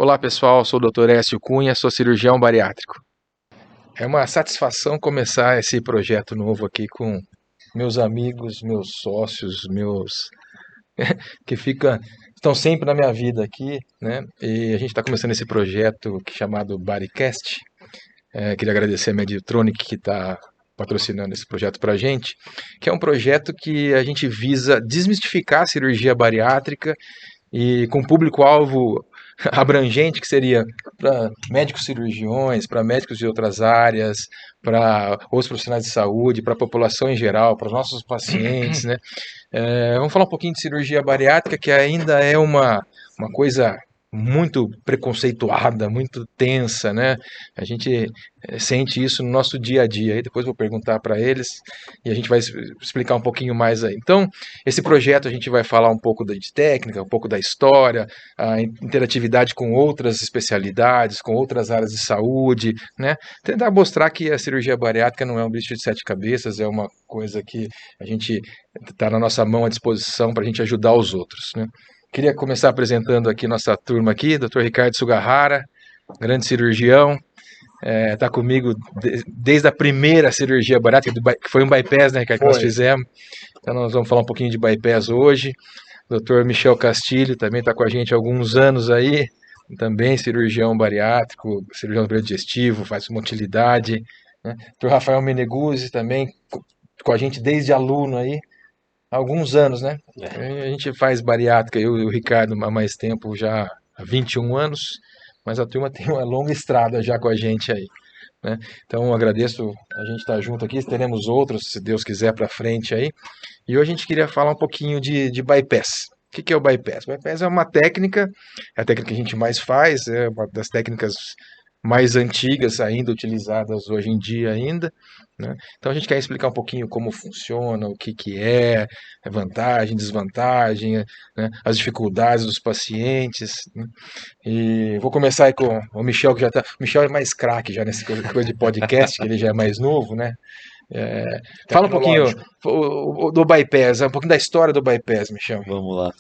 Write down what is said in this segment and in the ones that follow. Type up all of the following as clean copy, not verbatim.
Olá pessoal, sou o Dr. Écio Cunha, sou cirurgião bariátrico. É uma satisfação começar esse projeto novo aqui com meus amigos, meus sócios, que estão sempre na minha vida aqui, né? E a gente está começando esse projeto chamado Bodycast. Queria agradecer a Medtronic que está patrocinando esse projeto para a gente, que é um projeto que a gente visa desmistificar a cirurgia bariátrica e com público-alvo abrangente, que seria para médicos cirurgiões, para médicos de outras áreas, para outros profissionais de saúde, para a população em geral, para os nossos pacientes, né? Vamos falar um pouquinho de cirurgia bariátrica, que ainda é uma coisa muito preconceituada, muito tensa, né? A gente sente isso no nosso dia a dia. Aí depois vou perguntar para eles e a gente vai explicar um pouquinho mais aí. Então, esse projeto a gente vai falar um pouco de técnica, um pouco da história, a interatividade com outras especialidades, com outras áreas de saúde, né? Tentar mostrar que a cirurgia bariátrica não é um bicho de sete cabeças, é uma coisa que a gente está na nossa mão à disposição para a gente ajudar os outros, né? Queria começar apresentando aqui nossa turma aqui, Dr. Ricardo Sugahara, grande cirurgião, está comigo desde a primeira cirurgia bariátrica, que foi um bypass, né, Ricardo, que nós fizemos. Então nós vamos falar um pouquinho de bypass hoje. Dr. Michel Castilho também está com a gente há alguns anos aí, também cirurgião bariátrico, cirurgião digestivo, faz motilidade, né? Dr. Rafael Meneguzzi também com a gente desde aluno aí, há alguns anos, né? A gente faz bariátrica, eu e o Ricardo há mais tempo, já há 21 anos, mas a turma tem uma longa estrada já com a gente aí, né? Então agradeço a gente estar junto aqui, teremos outros, se Deus quiser, para frente aí. E hoje a gente queria falar um pouquinho de bypass. O que é o bypass? O bypass é uma técnica, é a técnica que a gente mais faz, é uma das técnicas mais antigas ainda, utilizadas hoje em dia ainda, né? Então a gente quer explicar um pouquinho como funciona, o que é, vantagem, desvantagem, né? As dificuldades dos pacientes, né? E vou começar aí com o Michel, que já tá. O Michel é mais craque já nessa coisa de podcast, que ele já é mais novo, né? Fala um pouquinho do bypass, um pouquinho da história do bypass, Michel. Vamos lá.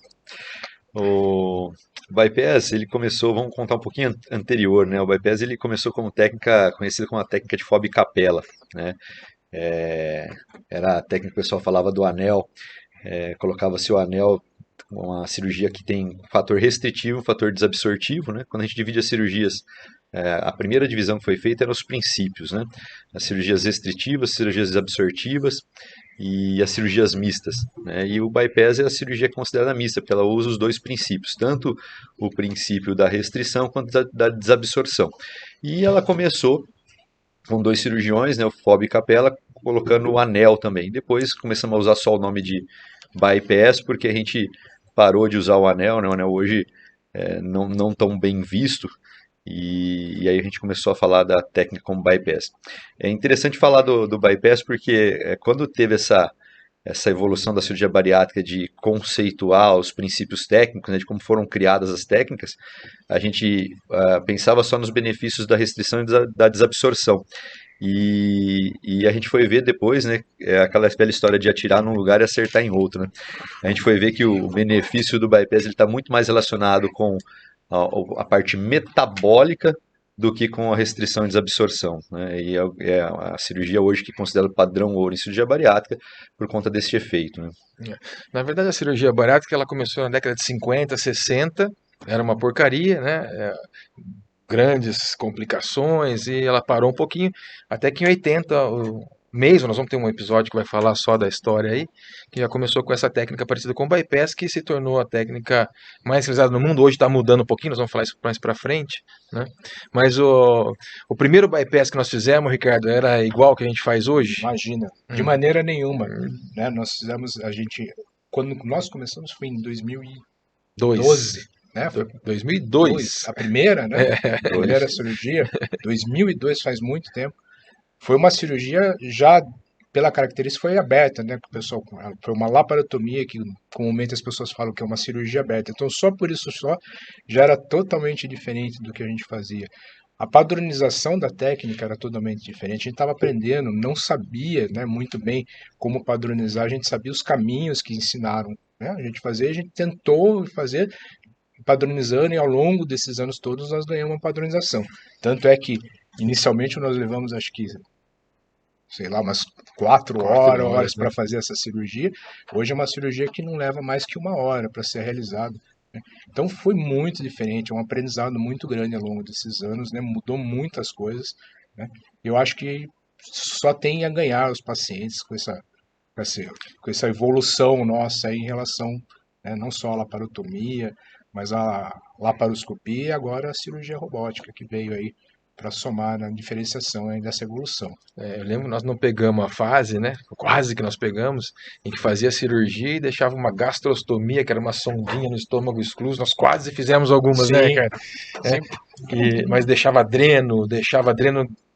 O bypass, ele começou, vamos contar um pouquinho anterior, né? O bypass ele começou como técnica, conhecida como a técnica de Fob Capella, né? Era a técnica que o pessoal falava do anel, colocava-se o anel, uma cirurgia que tem fator restritivo, fator desabsortivo, né? Quando a gente divide as cirurgias, a primeira divisão que foi feita eram os princípios, né? As cirurgias restritivas, cirurgias desabsortivas e as cirurgias mistas, né? E o bypass é a cirurgia considerada mista, porque ela usa os dois princípios, tanto o princípio da restrição quanto da desabsorção. E ela começou com dois cirurgiões, né, o Fob e Capella, colocando o anel também. Depois começamos a usar só o nome de bypass, porque a gente parou de usar o anel, né? O anel hoje não tão bem visto, e aí a gente começou a falar da técnica como bypass. É interessante falar do bypass porque quando teve essa evolução da cirurgia bariátrica de conceituar os princípios técnicos, né, de como foram criadas as técnicas, a gente pensava só nos benefícios da restrição e da desabsorção. E a gente foi ver depois, né, aquela velha história de atirar num lugar e acertar em outro, né? A gente foi ver que o benefício do bypass está muito mais relacionado com a parte metabólica do que com a restrição e desabsorção, né? E é a cirurgia hoje que considera o padrão ouro em cirurgia bariátrica por conta desse efeito, né? Na verdade, a cirurgia bariátrica ela começou na década de 50, 60, era uma porcaria, né? Grandes complicações e ela parou um pouquinho, até que em 80, mesmo, nós vamos ter um episódio que vai falar só da história aí, que já começou com essa técnica parecida com o bypass, que se tornou a técnica mais utilizada no mundo. Hoje está mudando um pouquinho, nós vamos falar isso mais para frente, né? Mas o primeiro bypass que nós fizemos, Ricardo, era igual ao que a gente faz hoje? Imagina, de maneira nenhuma, né? Nós fizemos, quando nós começamos foi em 2012, né? Foi 2002. A primeira, né? A primeira cirurgia, 2002, faz muito tempo. Foi uma cirurgia já, pela característica, foi aberta, né? Que o pessoal, foi uma laparotomia, que comumente as pessoas falam que é uma cirurgia aberta. Então, só por isso só, já era totalmente diferente do que a gente fazia. A padronização da técnica era totalmente diferente. A gente estava aprendendo, não sabia, né, muito bem como padronizar. A gente sabia os caminhos que ensinaram, né, a gente tentou fazer padronizando, e ao longo desses anos todos nós ganhamos uma padronização. Tanto é que, inicialmente, nós levamos, acho que, sei lá, umas 4 horas para fazer essa cirurgia. Hoje é uma cirurgia que não leva mais que 1 hora para ser realizada. Então foi muito diferente, é um aprendizado muito grande ao longo desses anos, né? Mudou muitas coisas, né? Eu acho que só tem a ganhar os pacientes com essa evolução nossa aí em relação, né, não só à laparotomia, mas a laparoscopia e agora a cirurgia robótica que veio aí para somar na diferenciação aí dessa evolução. Eu lembro, nós não pegamos a fase, né? Quase que nós pegamos, em que fazia cirurgia e deixava uma gastrostomia, que era uma sondinha no estômago excluso. Nós quase fizemos algumas, Sim, né, cara? Mas deixava dreno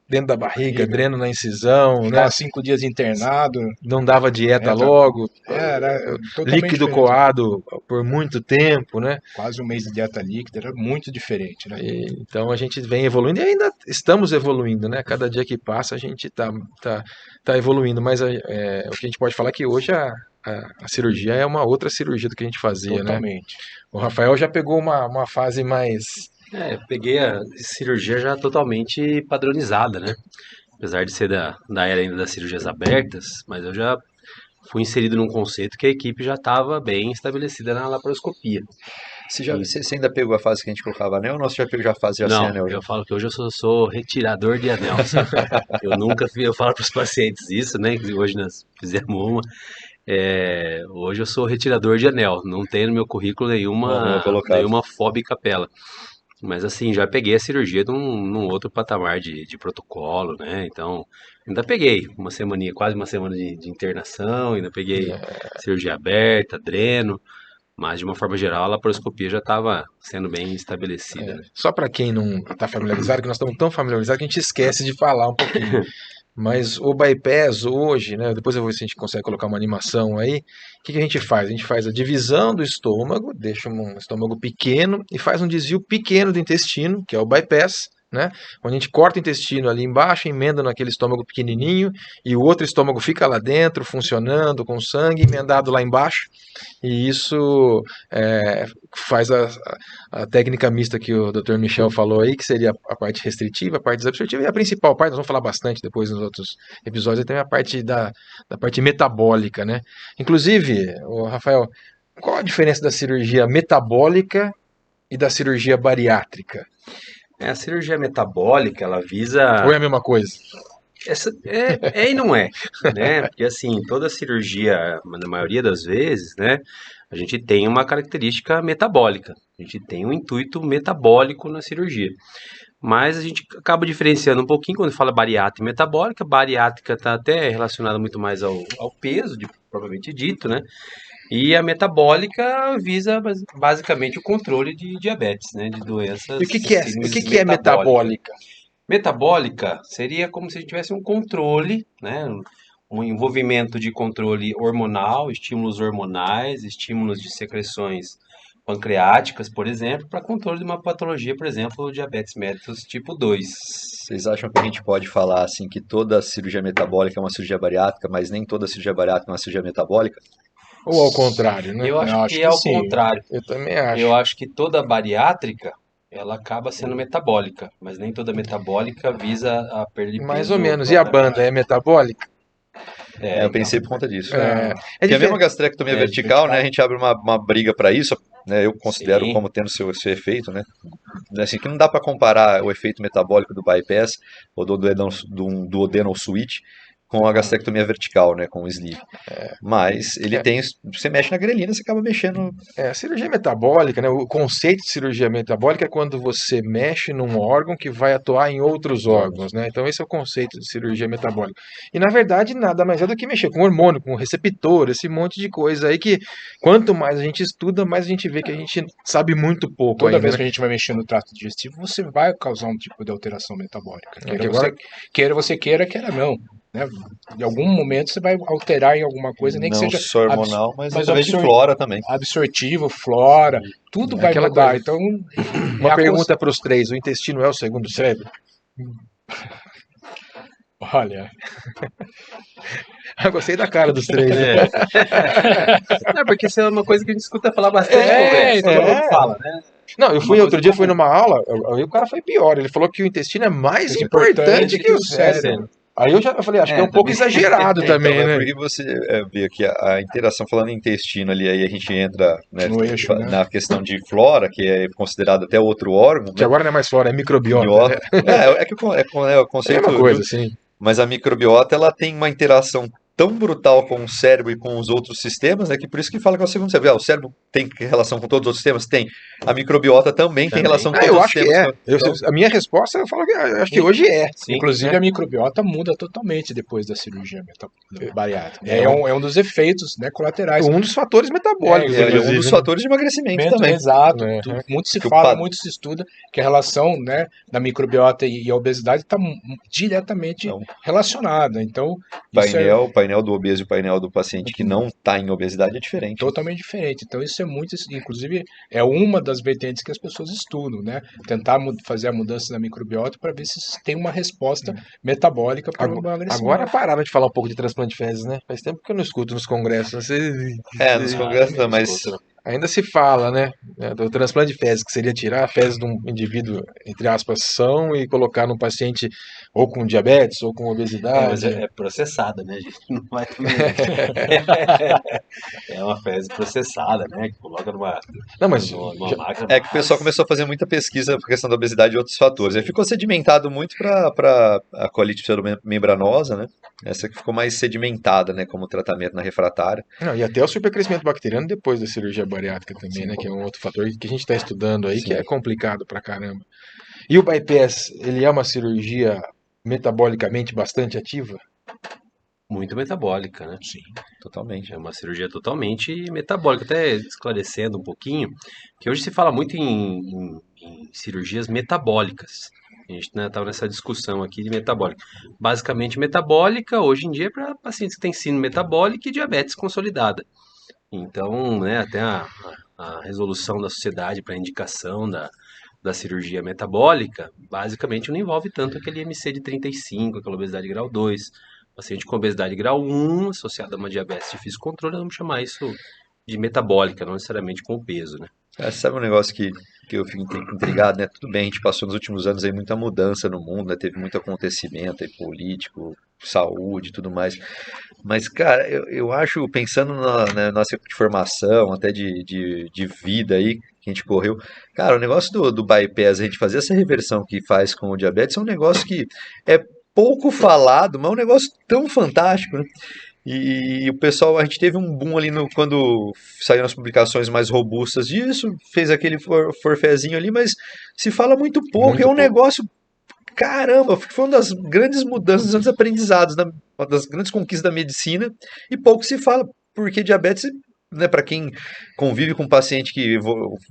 dentro da barriga, dreno na incisão, né? Ficava 5 dias internado. Não dava dieta logo. Era líquido diferente. coado por muito tempo, né? Quase 1 mês de dieta líquida, era muito diferente, né? Então a gente vem evoluindo e ainda estamos evoluindo, né? Cada dia que passa a gente tá evoluindo, mas o que a gente pode falar é que hoje a cirurgia é uma outra cirurgia do que a gente fazia, Totalmente. né? O Rafael já pegou uma fase mais... Peguei a cirurgia já totalmente padronizada, né? Apesar de ser da era ainda das cirurgias abertas, mas eu já fui inserido num conceito que a equipe já estava bem estabelecida na laparoscopia. Você ainda pegou a fase que a gente colocava anel, ou não? Você já pegou a fase já sem anel? Eu falo que hoje eu sou retirador de anel, sabe? Eu falo para os pacientes isso, né? Que hoje nós fizemos uma. Hoje eu sou retirador de anel, não tenho no meu currículo nenhuma FOB capela. Mas assim, já peguei a cirurgia num outro patamar de protocolo, né? Então, ainda peguei quase uma semana de internação, ainda peguei cirurgia aberta, dreno, mas de uma forma geral a laparoscopia já estava sendo bem estabelecida. Né? Só para quem não está familiarizado, que nós estamos tão familiarizados que a gente esquece de falar um pouquinho. Mas o bypass hoje, né, depois eu vou ver se a gente consegue colocar uma animação aí, o que a gente faz? A gente faz a divisão do estômago, deixa um estômago pequeno e faz um desvio pequeno do intestino, que é o bypass, né? Onde a gente corta o intestino ali embaixo, emenda naquele estômago pequenininho e o outro estômago fica lá dentro, funcionando com sangue emendado lá embaixo, e isso faz a técnica mista que o Dr. Michel falou aí, que seria a parte restritiva, a parte desabsortiva e a principal parte, nós vamos falar bastante depois nos outros episódios, tem a parte da parte metabólica, né? Inclusive, Rafael, qual a diferença da cirurgia metabólica e da cirurgia bariátrica? A cirurgia metabólica, ela visa... Ou é a mesma coisa? E não é, né? Porque assim, toda cirurgia, na maioria das vezes, né? A gente tem uma característica metabólica. A gente tem um intuito metabólico na cirurgia. Mas a gente acaba diferenciando um pouquinho quando fala bariátrica e metabólica. Bariátrica está até relacionada muito mais ao peso, propriamente dito, né? E a metabólica visa basicamente o controle de diabetes, né? De doenças. E o que é metabólica? Metabólica seria como se a gente tivesse um controle, né? Um envolvimento de controle hormonal, estímulos hormonais, estímulos de secreções pancreáticas, por exemplo, para controle de uma patologia, por exemplo, diabetes mellitus tipo 2. Vocês acham que a gente pode falar assim que toda cirurgia metabólica é uma cirurgia bariátrica, mas nem toda cirurgia bariátrica é uma cirurgia metabólica? Ou ao contrário, né? Eu acho que é ao contrário. Eu também acho. Eu acho que toda bariátrica, ela acaba sendo metabólica, mas nem toda metabólica visa a perda de peso. Mais ou menos. E a banda é metabólica? Eu pensei por conta disso. Porque a mesma gastrectomia vertical, né? A gente abre uma briga para isso, né? Eu considero como tendo seu efeito, né? Assim, que não dá para comparar o efeito metabólico do bypass ou do duodenal switch com a gastrectomia vertical, né, com o sleeve. Mas ele tem, você mexe na grelina, você acaba mexendo. A cirurgia metabólica, né, o conceito de cirurgia metabólica é quando você mexe num órgão que vai atuar em outros órgãos, né? Então esse é o conceito de cirurgia metabólica. E na verdade nada mais é do que mexer com hormônio, com receptor, esse monte de coisa aí que quanto mais a gente estuda, mais a gente vê que a gente sabe muito pouco. Toda ainda, vez né? que a gente vai mexer no trato digestivo, você vai causar um tipo de alteração metabólica. Queira você queira não. Né? Em algum momento você vai alterar em alguma coisa, nem que seja só hormonal, mas através de flora também. Absortivo, flora, tudo vai mudar. Coisa. Então, uma pergunta para os três: o intestino é o segundo cérebro? Olha, eu gostei da cara dos três. Porque isso é uma coisa que a gente escuta falar bastante. Todo mundo fala, né? Não, eu fui Uma outro coisa dia, comum. fui numa aula, aí o cara foi pior. Ele falou que o intestino é mais importante que o cérebro. Aí eu falei, acho que é um pouco também. exagerado Então, também, é né? porque você vê aqui a interação, falando em intestino ali, aí a gente entra, né, No eixo, né? na questão de flora, que é considerado até outro órgão, Que né? agora não é mais flora, é microbiota, né? Biota. É que é o É a mesma conceito, coisa, assim. mas a microbiota ela tem uma interação tão brutal com o cérebro e com os outros sistemas, né, que por isso que fala que é o segundo cérebro. O cérebro tem relação com todos os outros sistemas? Tem. A microbiota também tem relação com Ah, todos eu os acho que sistemas. é. Então, A minha resposta, eu falo que eu acho que hoje é. Sim. Inclusive, né? a microbiota muda totalmente depois da cirurgia bariátrica. É É um dos efeitos, né, colaterais. Um dos fatores metabólicos, É, é um dos inclusive, né? fatores de emagrecimento também. Exato. É. Muito se Porque o fala, pad- muito se estuda que a relação, né, da microbiota e a obesidade está diretamente Então, relacionada. Então, isso é o painel do obeso e o painel do paciente que não está em obesidade é diferente. totalmente diferente. Então, isso é muito, inclusive, é uma das vertentes que as pessoas estudam, né? Tentar fazer a mudança na microbiota para ver se tem uma resposta metabólica para o emagrecimento. Agora pararam de falar um pouco de transplante de fezes, né? Faz tempo que eu não escuto nos congressos. Nos congressos, não, mas Ainda se fala, né? Do transplante de fezes, que seria tirar a fezes de um indivíduo, entre aspas, são e colocar num paciente ou com diabetes ou com Mas obesidade. é processada, né, gente? Não vai também. É uma fezes processada, né? Que coloca Não, mas numa máquina. é que o pessoal começou a fazer muita pesquisa por questão da obesidade e outros fatores. Aí ficou sedimentado muito para a colite pseudomembranosa, né? Essa que ficou mais sedimentada, né, como tratamento na refratária. não, e até o supercrescimento bacteriano depois da cirurgia bariátrica também, né? Que é um outro fator que a gente está estudando aí, que é complicado pra caramba. E o bypass, ele é uma cirurgia metabolicamente bastante ativa? Muito metabólica, né? Sim. Totalmente. É uma cirurgia totalmente metabólica. Até esclarecendo um pouquinho, que hoje se fala muito em cirurgias metabólicas. A gente estava nessa discussão aqui de metabólica. Basicamente, metabólica hoje em dia é para pacientes que têm síndrome metabólica e diabetes consolidada. Então, né, até a resolução da sociedade para a indicação da cirurgia metabólica, basicamente não envolve tanto aquele IMC de 35, aquela obesidade grau 2. Paciente com obesidade grau 1, associada a uma diabetes de difícil controle, vamos chamar isso de metabólica, não necessariamente com o peso, né? Sabe um negócio que eu fico intrigado, né? Tudo bem, a gente passou nos últimos anos aí muita mudança no mundo, né? Teve muito acontecimento aí político, saúde e tudo mais. Mas, cara, eu acho, pensando na nossa formação, até de vida aí, que a gente correu, cara, o negócio do bypass, a gente fazer essa reversão que faz com o diabetes é um negócio que é pouco falado, mas é um negócio tão fantástico, né? E o pessoal, a gente teve um boom ali quando saíram as publicações mais robustas disso, fez aquele forfezinho ali, mas se fala muito pouco, Muito é um pouco. negócio, caramba, foi uma das grandes mudanças, dos aprendizados, uma das grandes conquistas da medicina, e pouco se fala, porque diabetes, né, para quem convive com paciente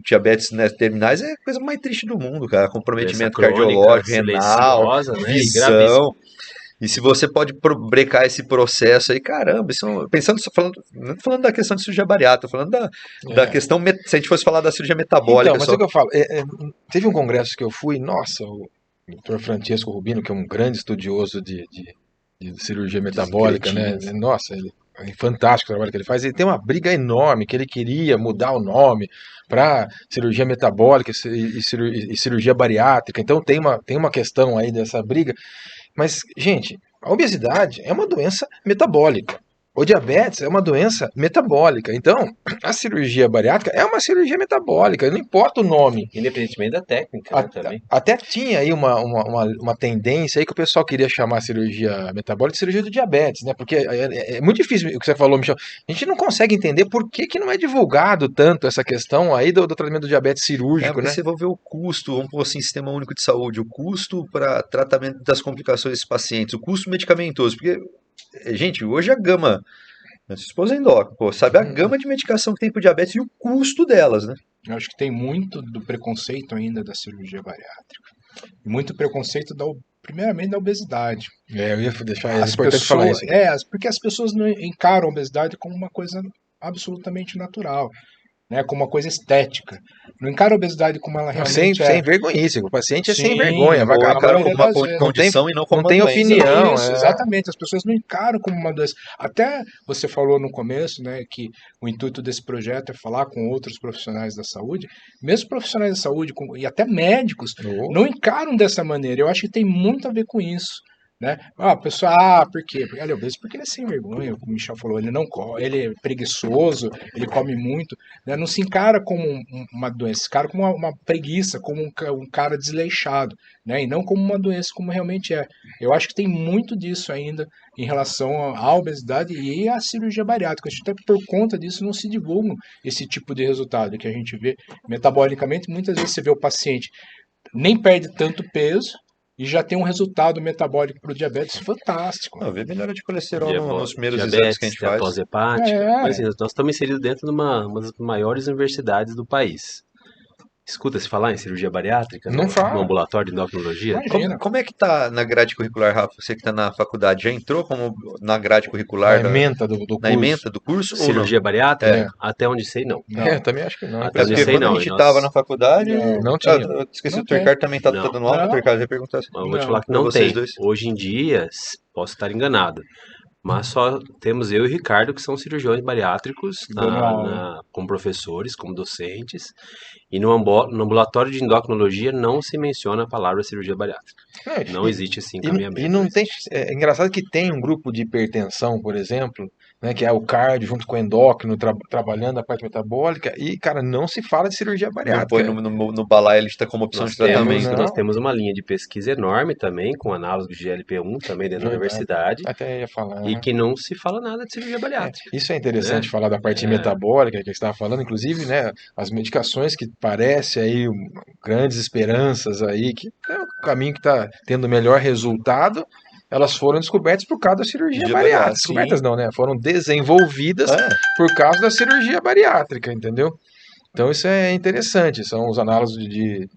diabetes, né, terminais, é a coisa mais triste do mundo, cara, comprometimento Doença crônica, cardiológico, renal, silenciosa, né, e gravíssima. visão. E se você pode brecar esse processo aí, caramba, pensando, não tô falando da questão de cirurgia bariátrica, tô falando da questão, se a gente fosse falar da cirurgia metabólica Então, mas só. é o que eu falo. Teve um congresso que eu fui, nossa, o Dr. Francesco Rubino, que é um grande estudioso de cirurgia metabólica, né? creatinos. Nossa, é fantástico o trabalho que ele faz. Ele tem uma briga enorme, que ele queria mudar o nome para cirurgia metabólica e cirurgia bariátrica. Então tem uma questão aí dessa briga. Mas, gente, a obesidade é uma doença metabólica. O diabetes é uma doença metabólica. Então, a cirurgia bariátrica é uma cirurgia metabólica, não importa o nome. Independentemente da técnica, né, também. Até tinha aí uma tendência aí que o pessoal queria chamar a cirurgia metabólica de cirurgia do diabetes, né? Porque é muito difícil o que você falou, Michel. A gente não consegue entender por que não é divulgado tanto essa questão aí do tratamento do diabetes cirúrgico, Porque né? você vai ver o custo, vamos pôr assim, Sistema Único de Saúde, o custo para tratamento das complicações desses pacientes, o custo medicamentoso, porque, gente, hoje a gama, minha esposa é endócrina, pô, sabe a gama de medicação que tem para diabetes e o custo delas, né? Eu acho que tem muito do preconceito ainda da cirurgia bariátrica. Muito preconceito primeiramente da obesidade. Eu ia deixar, é importante falar isso. Porque as pessoas não encaram a obesidade como uma coisa absolutamente natural. né, como uma coisa estética. Não encara a obesidade como ela realmente Sem vergonhice. O paciente é sem Sim, vergonha. Vai Ou na acabar. encara como maioria uma das vezes. condição e não como Não uma tem doença. opinião. Isso, exatamente. As pessoas não encaram como uma doença. Até você falou no começo, né, que o intuito desse projeto é falar com outros profissionais da saúde. Mesmo profissionais da saúde e até médicos Oh. não encaram dessa maneira. Eu acho que tem muito a ver com isso. Né? A pessoa, por quê? Porque ele é obeso porque ele é sem vergonha, como o Michel falou, ele não come, ele é preguiçoso, ele come muito, né? Não se encara como uma doença, se encara como uma preguiça, como um cara desleixado, né? E não como uma doença como realmente é. Eu acho que tem muito disso ainda em relação à obesidade e à cirurgia bariátrica. Acho que até por conta disso não se divulga esse tipo de resultado que a gente vê metabolicamente. Muitas vezes você vê o paciente nem perde tanto peso e já tem um resultado metabólico para o diabetes fantástico. Vê melhora de colesterol nos primeiros exames Diabetes, que a gente faz. após hepática. É. Mas, assim, nós estamos inseridos dentro de uma das maiores universidades do país. Escuta-se falar em cirurgia bariátrica Não fala. no ambulatório de endocrinologia? Imagina. Como é que tá na grade curricular, Rafa? Você que está na faculdade, já entrou como na grade Na curricular ementa do na curso. ementa do curso ou não? Cirurgia bariátrica? É. Até onde sei, não. Não. É, também acho que não. Até É onde porque sei, quando não. a gente E nós- estava na faculdade, Não tinha. eu esqueci, Não o tem. Ricardo também tá Não. dando aula, Não. Ricardo, eu ia perguntar assim. Eu vou te Não, falar que pra não vocês tem. dois. Hoje em dia, posso estar enganado, mas só temos eu e o Ricardo que são cirurgiões bariátricos Dando aula. como professores, como docentes, e no ambulatório de endocrinologia não se menciona a palavra cirurgia bariátrica. Não existe esse encaminhamento. E não tem. É engraçado que tem um grupo de hipertensão, por exemplo, né, que é o cardio junto com o endócrino, trabalhando a parte metabólica, e, cara, não se fala de cirurgia Não põe bariátrica. no balaio, ele está como opção de tratamento. não. Nós temos uma linha de pesquisa enorme também, com análise de GLP-1 também dentro da Verdade. universidade, Até ia falar. e que não se fala nada de cirurgia bariátrica. Isso é interessante Né? falar da parte metabólica que você estava falando, inclusive, né, as medicações que parece aí grandes esperanças aí, que é o caminho que está tendo melhor resultado, elas foram descobertas por causa da cirurgia Cirurgia bariátrica. bariátrica, Descobertas não, né? Foram desenvolvidas por causa da cirurgia bariátrica, entendeu? Então isso é interessante, são os análises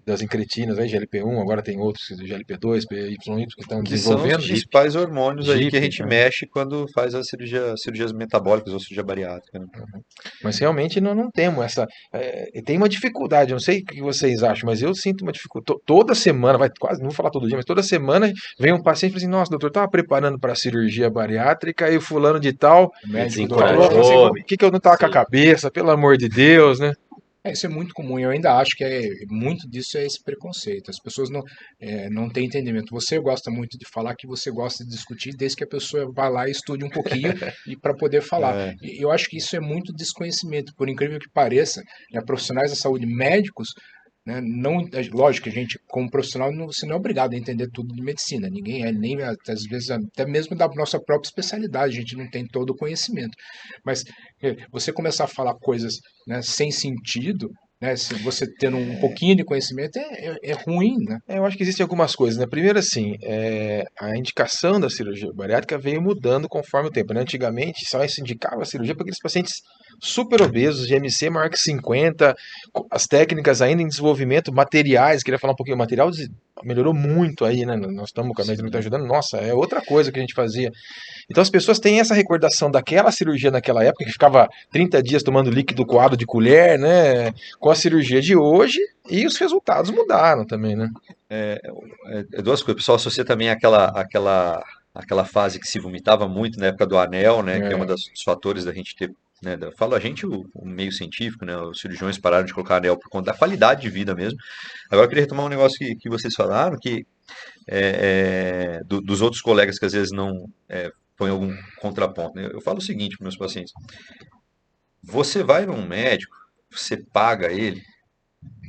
das incretinas, aí, GLP-1, agora tem outros, GLP-2, PYY, que estão Que são os desenvolvendo. principais hormônios aí que a GIP, gente mexe quando faz as cirurgias metabólicas ou cirurgia bariátrica. Né? Mas realmente não temos essa. Tem uma dificuldade, eu não sei o que vocês acham, mas eu sinto uma dificuldade. Toda semana, quase, não vou falar todo dia, mas toda semana vem um paciente e fala assim: nossa, doutor, estava preparando para a cirurgia bariátrica e o fulano de tal. Desencorajou. O que eu não estava com a cabeça, pelo amor de Deus, né? Isso é muito comum. Eu ainda acho que muito disso é esse preconceito. As pessoas não têm entendimento. Você gosta muito de falar que você gosta de discutir, desde que a pessoa vá lá e estude um pouquinho e para poder falar. E eu acho que isso é muito desconhecimento. Por incrível que pareça, né, profissionais da saúde, médicos, né, não, lógico que a gente, como profissional, você não é obrigado a entender tudo de medicina. Ninguém é, nem às vezes, até mesmo da nossa própria especialidade, a gente não tem todo o conhecimento. Mas você começar a falar coisas, né, sem sentido, né, se você tendo um pouquinho de conhecimento, é ruim, né? Eu acho que existem algumas coisas, né? Primeiro, assim, a indicação da cirurgia bariátrica veio mudando conforme o tempo, né? Antigamente, só se indicava a cirurgia para aqueles pacientes super obesos, de IMC maior que 50, as técnicas ainda em desenvolvimento, materiais, queria falar um pouquinho, o material melhorou muito aí, né? Nós estamos com a medicina está ajudando, nossa, é outra coisa que a gente fazia. Então as pessoas têm essa recordação daquela cirurgia naquela época, que ficava 30 dias tomando líquido coado de colher, né? Com a cirurgia de hoje, e os resultados mudaram também, né? Duas coisas. O pessoal associa também aquela fase que se vomitava muito na época do anel, né? Que é um dos fatores da gente ter. Né, falo a gente, o meio científico, né, os cirurgiões pararam de colocar anel por conta da qualidade de vida mesmo. Agora eu queria retomar um negócio que vocês falaram, que dos outros colegas que às vezes não põem algum contraponto. Né? Eu falo o seguinte para meus pacientes: você vai num médico, você paga ele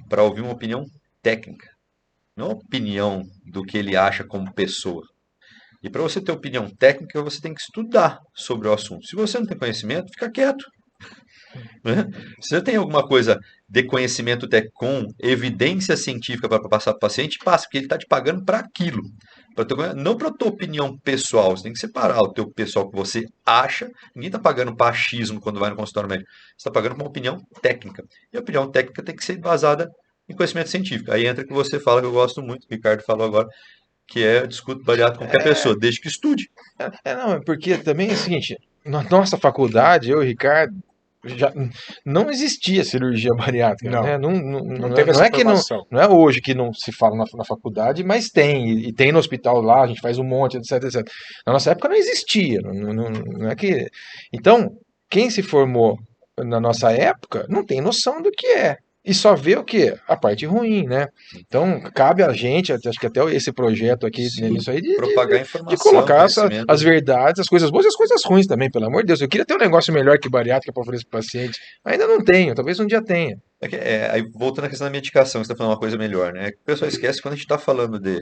para ouvir uma opinião técnica, não uma opinião do que ele acha como pessoa. E para você ter opinião técnica, você tem que estudar sobre o assunto. Se você não tem conhecimento, fica quieto. Né? Se você tem alguma coisa de conhecimento técnico com evidência científica para passar para o paciente, passa, porque ele está te pagando para aquilo. Não para a tua opinião pessoal. Você tem que separar o teu pessoal que você acha. Ninguém está pagando para achismo quando vai no consultório médico. Você está pagando para uma opinião técnica. E a opinião técnica tem que ser embasada em conhecimento científico. Aí entra o que você fala, que eu gosto muito, que o Ricardo falou agora, que é discuto bariátrico com qualquer pessoa, desde que estude. Não, é porque também é o seguinte, na nossa faculdade, eu e o Ricardo, já não existia cirurgia bariátrica, Não. né? Não teve não essa é que não, informação. não é hoje que não se fala na faculdade, mas tem, e tem no hospital lá, a gente faz um monte, etc, etc. Na nossa época não existia, não é que... Então, quem se formou na nossa época não tem noção do que é. E só vê o quê? A parte ruim, né? Então, cabe a gente, acho que até esse projeto aqui, Sim, nisso aí, propagar de informação, colocar conhecimento. as verdades, as coisas boas e as coisas ruins também, pelo amor de Deus. Eu queria ter um negócio melhor que bariátrica para oferecer para o paciente. Ainda não tenho, talvez um dia tenha. Aí, voltando à questão da medicação, você está falando uma coisa melhor, né? O pessoal esquece que quando a gente está falando de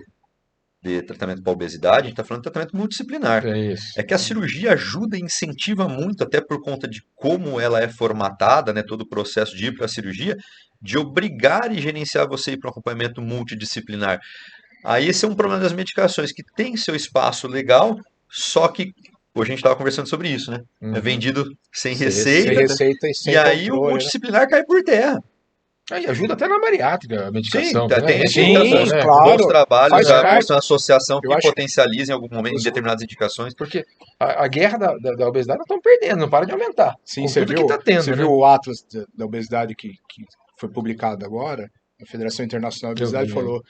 tratamento para obesidade, a gente está falando de tratamento multidisciplinar. É isso. É que a cirurgia ajuda e incentiva muito, até por conta de como ela é formatada, né, todo o processo de ir para a cirurgia, de obrigar e gerenciar você a ir para um acompanhamento multidisciplinar. Aí esse é um problema das medicações, que tem seu espaço legal, só que hoje a gente estava conversando sobre isso, né? É Uhum. vendido sem Sem receita, Sem receita e sem e aí o controle, né? multidisciplinar cai por terra. Aí ajuda até na bariátrica, a Sim, medicação, tem né? esse Sim, bons, né? claro. bons trabalhos Faz já parte. mostram a associação Eu que acho- potencializa em algum momento em determinadas indicações. Porque a guerra da obesidade nós estamos perdendo, não para de aumentar. Sim, Com você tudo viu, que está tendo, você né? viu o Atlas da obesidade que foi publicado agora? A Federação Internacional de Eu Obesidade vi, falou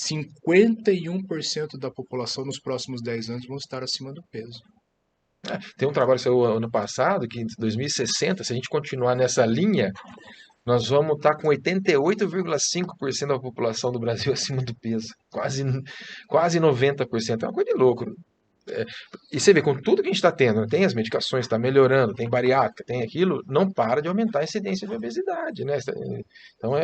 51% da população nos próximos 10 anos vão estar acima do peso. Tem um trabalho que saiu ano passado, que em 2060, se a gente continuar nessa linha, nós vamos estar com 88,5% da população do Brasil acima do peso. Quase 90%. É uma coisa de louco. E você vê, com tudo que a gente está tendo, né, tem as medicações, está melhorando, tem bariátrica, tem aquilo, não para de aumentar a incidência de obesidade, né? Então,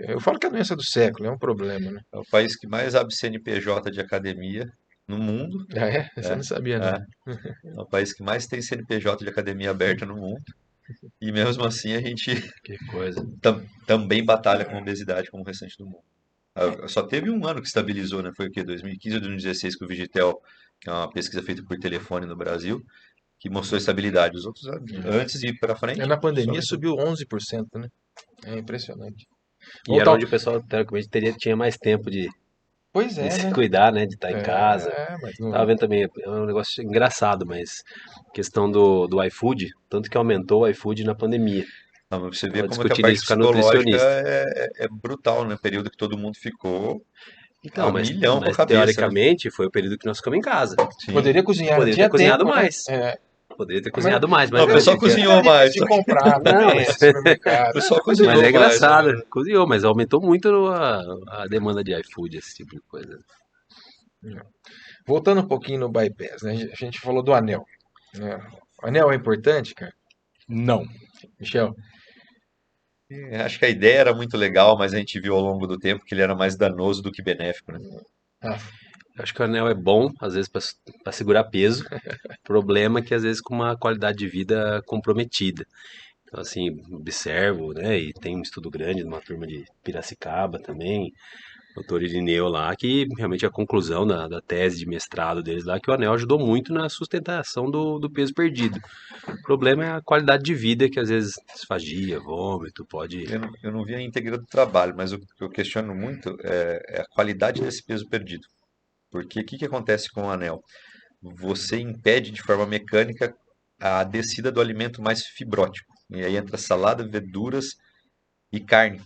eu falo que é a doença do século, é um problema, né? É o país que mais abre CNPJ de academia no mundo. Ah, é? Você não sabia, não. É o país que mais tem CNPJ de academia aberta no mundo. E mesmo assim a gente Que coisa. também batalha com a obesidade como o restante do mundo. Só teve um ano que estabilizou, né? Foi o quê? 2015 ou 2016 que o Vigitel, que é uma pesquisa feita por telefone no Brasil, que mostrou estabilidade. Os outros antes de ir para frente. Na pandemia só- subiu 11%, né? É impressionante. E era Voltar- onde o pessoal, teoricamente, tinha mais tempo de Pois é, se né? cuidar, né? De estar em casa. Mas não... Tava vendo também, é um negócio engraçado, mas questão do iFood, tanto que aumentou o iFood na pandemia. Não, mas você vê Tava como é que a discutindo parte isso com a psicológica nutricionista. é brutal, né? O período que todo mundo ficou Então, a mas, milhão com a mas cabeça, né? teoricamente foi o período que nós ficamos em casa. Sim. Poderia cozinhar, Poderia tinha ter cozinhado tempo, né? mais. Poderia ter cozinhado mais, Não, o mas pessoal não, porque- cozinhou mais. De comprar Não, também, mas- no supermercado. O pessoal Não, cozinhou Mas é mais, engraçado, né? cozinhou, mas aumentou muito a demanda de iFood, esse tipo de coisa. Voltando um pouquinho no bypass, né? A gente falou do anel, né? O anel é importante, cara? Não. Michel? Acho que a ideia era muito legal, mas a gente viu ao longo do tempo que ele era mais danoso do que benéfico, né? Ah, Eu acho que o anel é bom, às vezes, para segurar peso. O problema é que, às vezes, com uma qualidade de vida comprometida. Então, assim, observo, né? E tem um estudo grande de uma turma de Piracicaba também, doutor Irineu lá, que realmente a conclusão da tese de mestrado deles lá, que o anel ajudou muito na sustentação do peso perdido. O problema é a qualidade de vida, que às vezes disfagia, vômito, pode... Eu não vi a íntegra do trabalho, mas o que eu questiono muito é a qualidade desse peso perdido. Porque o que acontece com o anel? Você impede de forma mecânica a descida do alimento mais fibrótico. E aí entra salada, verduras e carne.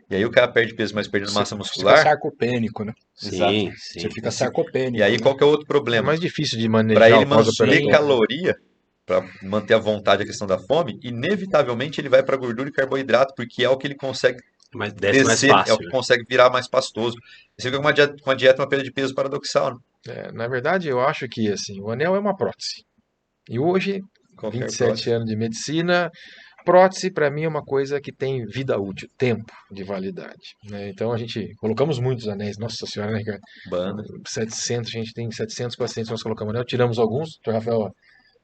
E aí o cara perde peso, mas perdendo massa Você fica muscular. sarcopênico, né? Sim, sim. Você fica sarcopênico. E aí né? qual que é o outro é problema? mais difícil de Para manejar ele o manter pós-operatório. caloria, para manter a vontade, a questão da fome, inevitavelmente ele vai para gordura e carboidrato, porque é o que ele consegue Mas desce mais descer, é o fácil, que né? consegue virar mais pastoso. Você fica com uma dieta, uma perda de peso paradoxal, né? Na verdade, eu acho que assim, o anel é uma prótese. E hoje, Qualquer 27 prótese. anos de medicina, prótese para mim é uma coisa que tem vida útil, tempo de validade, né? Então a gente colocamos muitos anéis, nossa senhora, né, cara? Banda. 700, a gente tem 700 pacientes que nós colocamos anel, tiramos alguns, o Rafael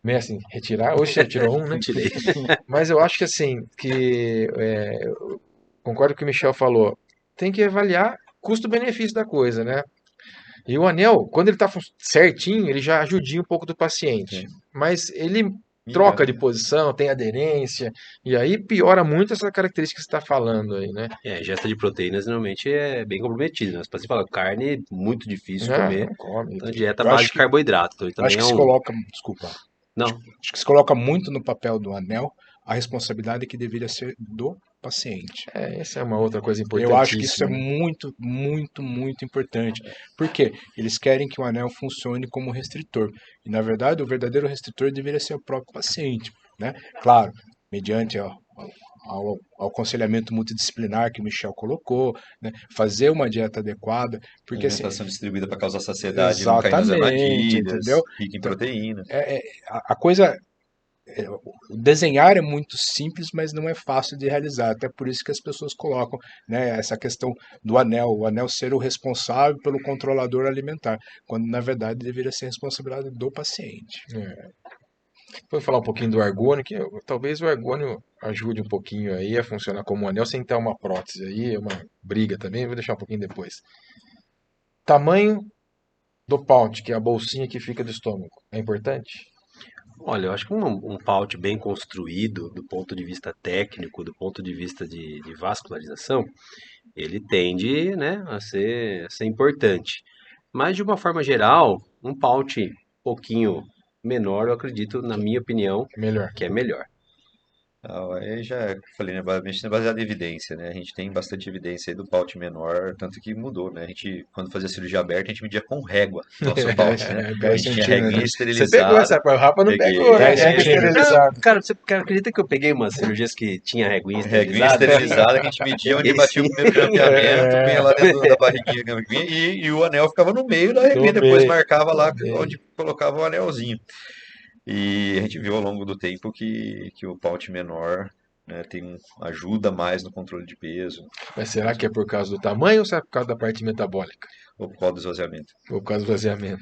meio assim, retirar, hoje você tirou um, né? Tirei. Mas eu acho que assim, eu concordo com o que o Michel falou, tem que avaliar custo-benefício da coisa, né? E o anel, quando ele está certinho, ele já ajudia um pouco do paciente. Mas ele troca de posição, tem aderência, e aí piora muito essa característica que você está falando aí, né? A ingesta de proteínas normalmente é bem comprometida, né? Os pacientes falam, carne é muito difícil Ah, comer, não come. então dieta Eu base acho de que- carboidrato. Então, Acho também que é se um... coloca. Desculpa. Não, Acho que se coloca muito no papel do anel a responsabilidade que deveria ser do paciente. Essa é uma outra coisa Eu acho que isso é importantíssima. muito, muito, muito importante. Por quê? Eles querem que o anel funcione como restritor. E, na verdade, o verdadeiro restritor deveria ser o próprio paciente, né? Claro, mediante ao aconselhamento multidisciplinar que o Michel colocou, né? Fazer uma dieta adequada, porque assim, Alimentação distribuída para causar saciedade e não cair nas exatamente, armadilhas, entendeu? rica em Então, proteína. a coisa desenhar é muito simples, mas não é fácil de realizar. Até por isso que as pessoas colocam, né, essa questão do anel, o anel ser o responsável pelo controlador alimentar, quando na verdade deveria ser responsabilidade do paciente. Vou falar um pouquinho do argônio, que talvez o argônio ajude um pouquinho aí a funcionar como um anel sem ter uma prótese aí, é uma briga também, vou deixar um pouquinho depois. Tamanho do pouch, que é a bolsinha que fica do estômago, é importante? Olha, eu acho que um pouch bem construído, do ponto de vista técnico, do ponto de vista de vascularização, ele tende, né, a ser importante. Mas, de uma forma geral, um pouch um pouquinho menor, eu acredito, na minha opinião, É melhor. que é melhor. Aí já falei, né, basicamente é baseado em evidência, né? A gente tem bastante evidência aí do pouch menor, tanto que mudou, né? A gente, quando fazia cirurgia aberta, a gente media com régua nosso pouch, né? A 10 gente tinha centímetros. reguinha Você pegou essa, esterilizada, o Rafa não peguei, pegou, né? 10 Régua centímetros. esterilizada. Cara, acredita que eu peguei umas cirurgias que tinha reguinha reguinha esterilizada? esterilizada que a gente media onde Peguei batia o sim. primeiro grampeamento, punha lá dentro da barriguinha e o anel ficava no meio da reguinha, No depois meio, marcava no lá meio. onde colocava o anelzinho. E a gente viu ao longo do tempo que o pouch menor, né, ajuda mais no controle de peso, Mas será que é por causa do tamanho ou será por causa da parte metabólica? ou por causa do esvaziamento. Ou por causa do esvaziamento?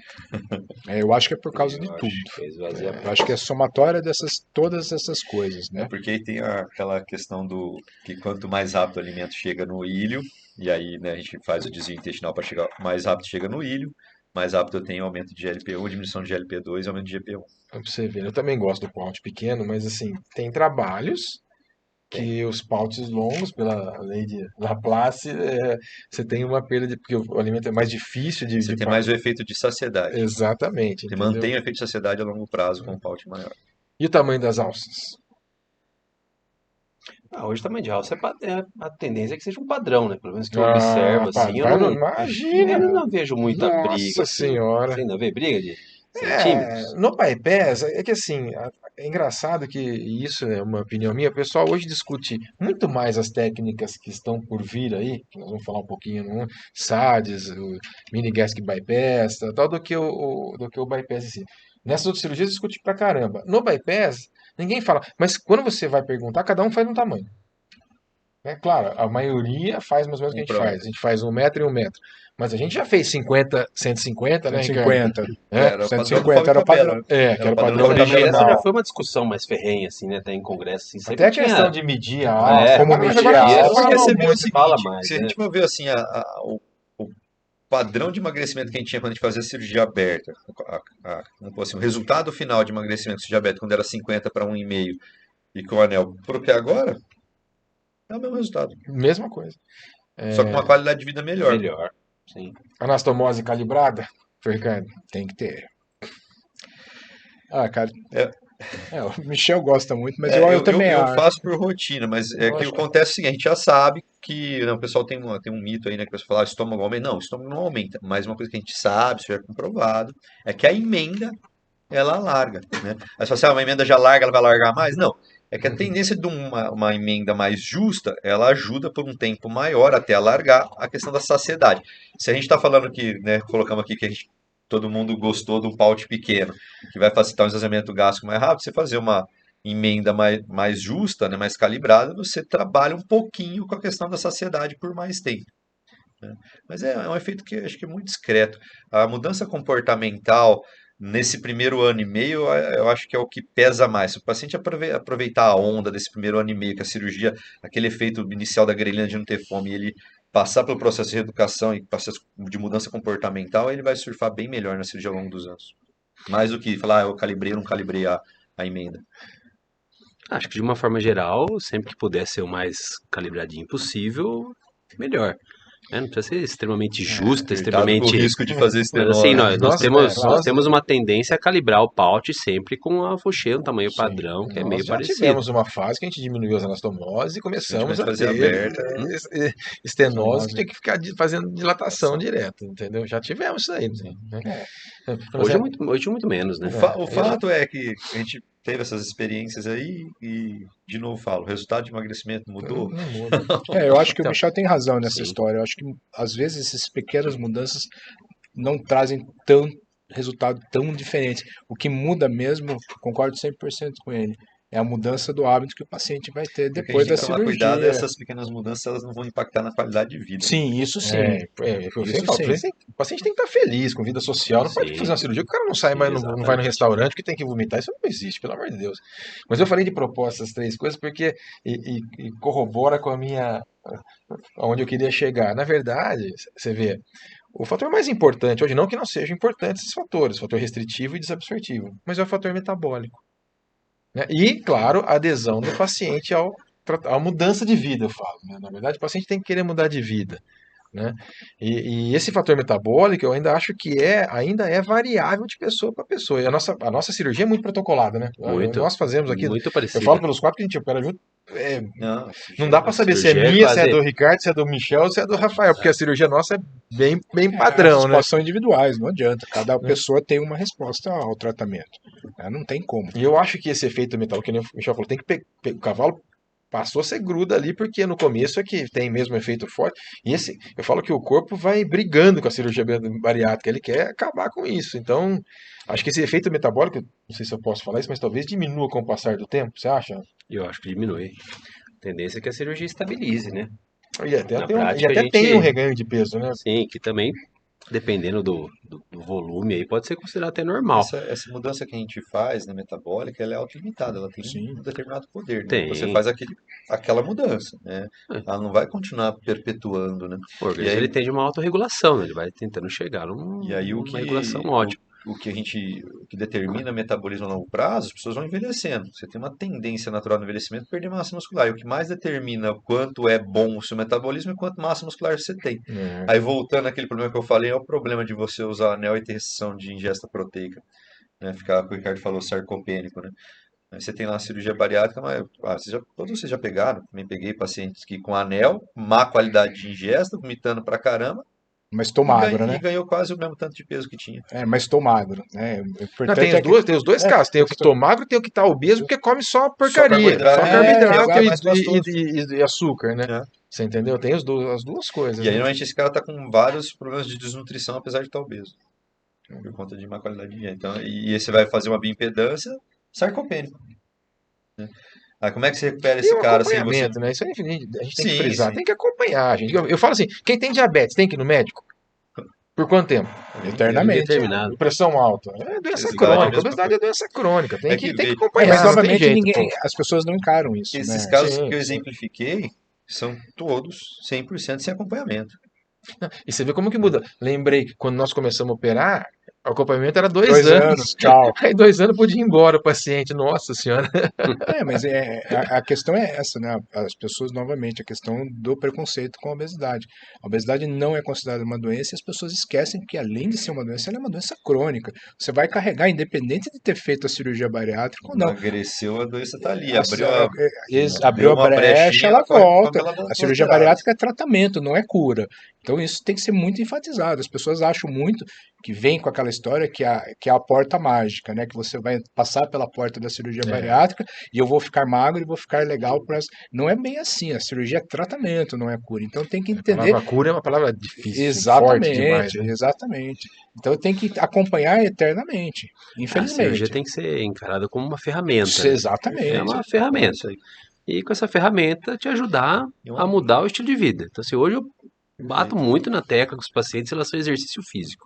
Eu acho que é por causa de Eu tudo. acho que é Eu esvaziamento. acho que é somatória dessas todas essas coisas, É né? porque aí tem aquela questão do que quanto mais rápido o alimento chega no ilho, e aí, né, a gente faz o desvio intestinal para chegar mais rápido chega no ilho, mais rápido eu tenho aumento de GLP-1, diminuição de GLP-2 e aumento de GP1. Pra você ver, eu também gosto do pouch pequeno, mas assim, tem trabalhos Tem. que os pouches longos, pela lei de Laplace, você tem uma perda de, porque o alimento é mais difícil Você tem mais o efeito de saciedade. Exatamente, Você entendeu? mantém o efeito de saciedade a longo prazo com um pouch maior. E o tamanho das alças? Hoje também de alça a tendência é que seja um padrão, né? Pelo menos que eu Ah, observo assim, eu não, não, imagina! eu não vejo muita briga Nossa assim. senhora! Você ainda vê briga de centímetros? No bypass, é que assim, é engraçado que e isso é uma opinião minha, o pessoal hoje discute muito mais as técnicas que estão por vir aí, que nós vamos falar um pouquinho, no SADS, o mini gastric bypass, tal, do que o bypass em si. Nessas outras cirurgias discute pra caramba. No bypass, ninguém fala, mas quando você vai perguntar, cada um faz um tamanho. É claro, a maioria faz mais ou menos o que a Um gente para faz. A metro. gente faz 1 metro e 1 metro. Mas a gente já fez 50, 150, né, Ricardo? 150. Era o padrão do 150 Fábio era o Capello, padrão. né? É, que Era era o o padrão padrão da Mas tabela. essa já original. foi uma discussão mais ferrenha, assim, né? Até em congresso, assim, Até sempre a questão tinha. de medir a alça. Como Mas medir agora a você alça. Porque fala você vê o muito. Se fala seguinte, mais, se a né? gente for ver assim, o padrão de emagrecimento que a gente tinha quando a gente fazia cirurgia aberta, vamos pôr assim, o resultado final de emagrecimento de cirurgia aberta, quando era 50 para 1,5 e com o anel, pro que é agora, é o mesmo resultado. Mesma coisa. Só com uma qualidade de vida melhor. Melhor, sim. Anastomose calibrada, Ricardo? Tem que ter. Ah, cara, É, o Michel gosta muito, mas eu também eu acho. faço por rotina, mas é que Lógico. acontece o seguinte, a gente já sabe que, né, o pessoal tem um mito aí, né, que o pessoal fala, o estômago aumenta. Não, o estômago não aumenta, mas uma coisa que a gente sabe, isso já é comprovado, é que a emenda, ela larga, né? Aí você fala assim, uma emenda já larga, ela vai largar mais? Não, é que a tendência de uma emenda mais justa, ela ajuda por um tempo maior até alargar a questão da saciedade. Se a gente está falando que, né, colocamos aqui que todo mundo gostou do pouch pequeno, que vai facilitar o esvaziamento gástrico mais rápido, você fazer uma emenda mais justa, né, mais calibrada, você trabalha um pouquinho com a questão da saciedade por mais tempo, né? Mas é um efeito que eu acho que é muito discreto. A mudança comportamental nesse primeiro ano e meio, eu acho que é o que pesa mais. Se o paciente aproveitar a onda desse primeiro ano e meio, que a cirurgia, aquele efeito inicial da grelina de não ter fome, e ele passar pelo processo de reeducação e processo de mudança comportamental, ele vai surfar bem melhor na cirurgia ao longo dos anos. Mais do que falar, eu calibrei ou não calibrei a emenda. Acho que de uma forma geral, sempre que puder ser o mais calibradinho possível, melhor. Não precisa ser extremamente justa, Cuidado com o extremamente... risco de fazer Mas estenose. assim, nós Nós- temos uma tendência a calibrar o paute sempre com a Faucher, um tamanho Sim. padrão, que é Nós meio já parecido. tivemos uma fase que a gente diminuiu as anastomoses e começamos A gente a fazia ter aberta. estenose que tinha que ficar fazendo dilatação direto, entendeu? Já tivemos isso aí, né? Hoje é muito menos, né? O fato é que a gente teve essas experiências aí e, de novo falo, o resultado de emagrecimento mudou. Não muda. Eu acho que o Então, Michel tem razão nessa sim. história. Eu acho que às vezes essas pequenas mudanças não trazem tão resultado tão diferente. O que muda mesmo, concordo 100% com ele, é a mudança do hábito que o paciente vai ter Porque a depois gente da tem que tomar cuidado, cirurgia. essas pequenas mudanças elas não vão impactar na qualidade de vida. Sim, isso sim. eu Isso sempre falo, sim. o paciente tem que estar feliz com vida social, não pode Sim. fazer uma cirurgia, o cara não sai, Sim, mas não vai no exatamente. restaurante que tem que vomitar, isso não existe, pelo amor de Deus. Mas eu falei de propor essas três coisas porque e corrobora com a minha, aonde eu queria chegar. Na verdade, você vê, o fator mais importante hoje, não que não sejam importantes esses fatores, fator restritivo e desabsortivo, mas é o fator metabólico, né? E, claro, a adesão do paciente à mudança de vida, eu falo, né? Na verdade, o paciente tem que querer mudar de vida, né? E esse fator metabólico eu ainda acho que ainda é variável de pessoa para pessoa. E a nossa cirurgia é muito protocolada, né? Muito. Nós fazemos aqui, Muito eu parecida. falo pelos quatro que a gente opera junto, não dá para a saber se é cirurgia é minha, se é quase- do Ricardo, se é do Michel, se é do Rafael, porque a cirurgia nossa é bem As padrão, né? respostas são individuais, não adianta. Cada pessoa tem uma resposta ao tratamento. Não tem como. E eu acho que esse efeito metabólico, que nem o Michel falou, tem que o cavalo passou a ser gruda ali, porque no começo é que tem mesmo efeito forte. E eu falo que o corpo vai brigando com a cirurgia bariátrica, ele quer acabar com isso. Então, acho que esse efeito metabólico, não sei se eu posso falar isso, mas talvez diminua com o passar do tempo, você acha? Eu acho que diminui. A tendência é que a cirurgia estabilize, né? E até, Na tem, prática, a gente- tem um reganho de peso, né? Sim, que também, dependendo do volume aí, pode ser considerado até normal. Essa mudança que a gente faz na metabólica, ela é auto-limitada, ela tem um determinado poder, né? Tem. Você faz aquela mudança, né? Ela não vai continuar perpetuando, né? O organismo E aí- ele tem uma autorregulação, né? Ele vai tentando chegar E aí numa regulação ótima. o que determina metabolismo a longo prazo, as pessoas vão envelhecendo. Você tem uma tendência natural no envelhecimento a perder massa muscular. E o que mais determina quanto é bom o seu metabolismo é quanto massa muscular você tem. Aí voltando àquele problema que eu falei, é o problema de você usar anel e ter restrição de ingesta proteica, né? Ficar, o que o Ricardo falou, sarcopênico, né? Aí você tem lá a cirurgia bariátrica, mas todos vocês já pegaram, também peguei pacientes que com anel, má qualidade de ingesta, vomitando pra caramba, Mas tô magro, e né? ganhou quase o mesmo tanto de peso que tinha. Mas tô magro, né? O Não, importante tem, é que... tem os dois casos. Tem o que tô magro, tem o que tá obeso, porque come só porcaria. carboidrato. Só É, carboidrato é mais gostoso. e açúcar, né? É. Você entendeu? Tem as duas coisas. E aí, né? normalmente, esse cara tá com vários problemas de desnutrição, apesar de estar obeso. Por conta de má qualidade de dieta. Então, e aí você vai fazer uma bioimpedância sarcopênico. Né? Aí como é que você recupera E esse o cara sem você... acompanhamento, né? Isso aí, a gente tem que Sim, frisar, sim. tem que acompanhar, gente. Eu falo assim, quem tem diabetes tem que ir no médico? Por quanto tempo? Eternamente. Determinado. Pressão alta. É doença Obesidade, crônica. mesma Obesidade é doença crônica. Tem É que que- acompanhar. Mas não tem novamente jeito, pô. as pessoas não encaram isso, Esses né? casos Sim, que eu sim. exemplifiquei são todos 100% sem acompanhamento. E você vê como que muda. Lembrei, quando nós começamos a operar, o acompanhamento era 2 2 anos. anos, tchau. Aí 2 anos podia ir embora o paciente. Nossa senhora. Mas a questão é essa, né? As pessoas, novamente, a questão do preconceito com a obesidade. A obesidade não é considerada uma doença e as pessoas esquecem que, além de ser uma doença, ela é uma doença crônica. Você vai carregar, independente de ter feito a cirurgia bariátrica ou não. Emagreceu, a doença tá ali. Abriu a uma brecha, brechinha, ela come volta. ela A duas cirurgia viradas. bariátrica é tratamento, não é cura. Então isso tem que ser muito enfatizado. As pessoas acham muito que vem com aquela história que é a porta mágica, né? Que você vai passar pela porta da cirurgia bariátrica e eu vou ficar magro e vou ficar legal. Não é bem assim. A cirurgia é tratamento, não é cura. Então tem que A entender. palavra cura é uma palavra difícil. Exatamente, Forte demais, né? exatamente. Então tem que acompanhar eternamente. A Infelizmente. cirurgia tem que ser encarada como uma ferramenta. né? Exatamente. É uma ferramenta. E com essa ferramenta te ajudar a mudar o estilo de vida. Então, assim, hoje eu bato muito na tecla com os pacientes em relação ao exercício físico.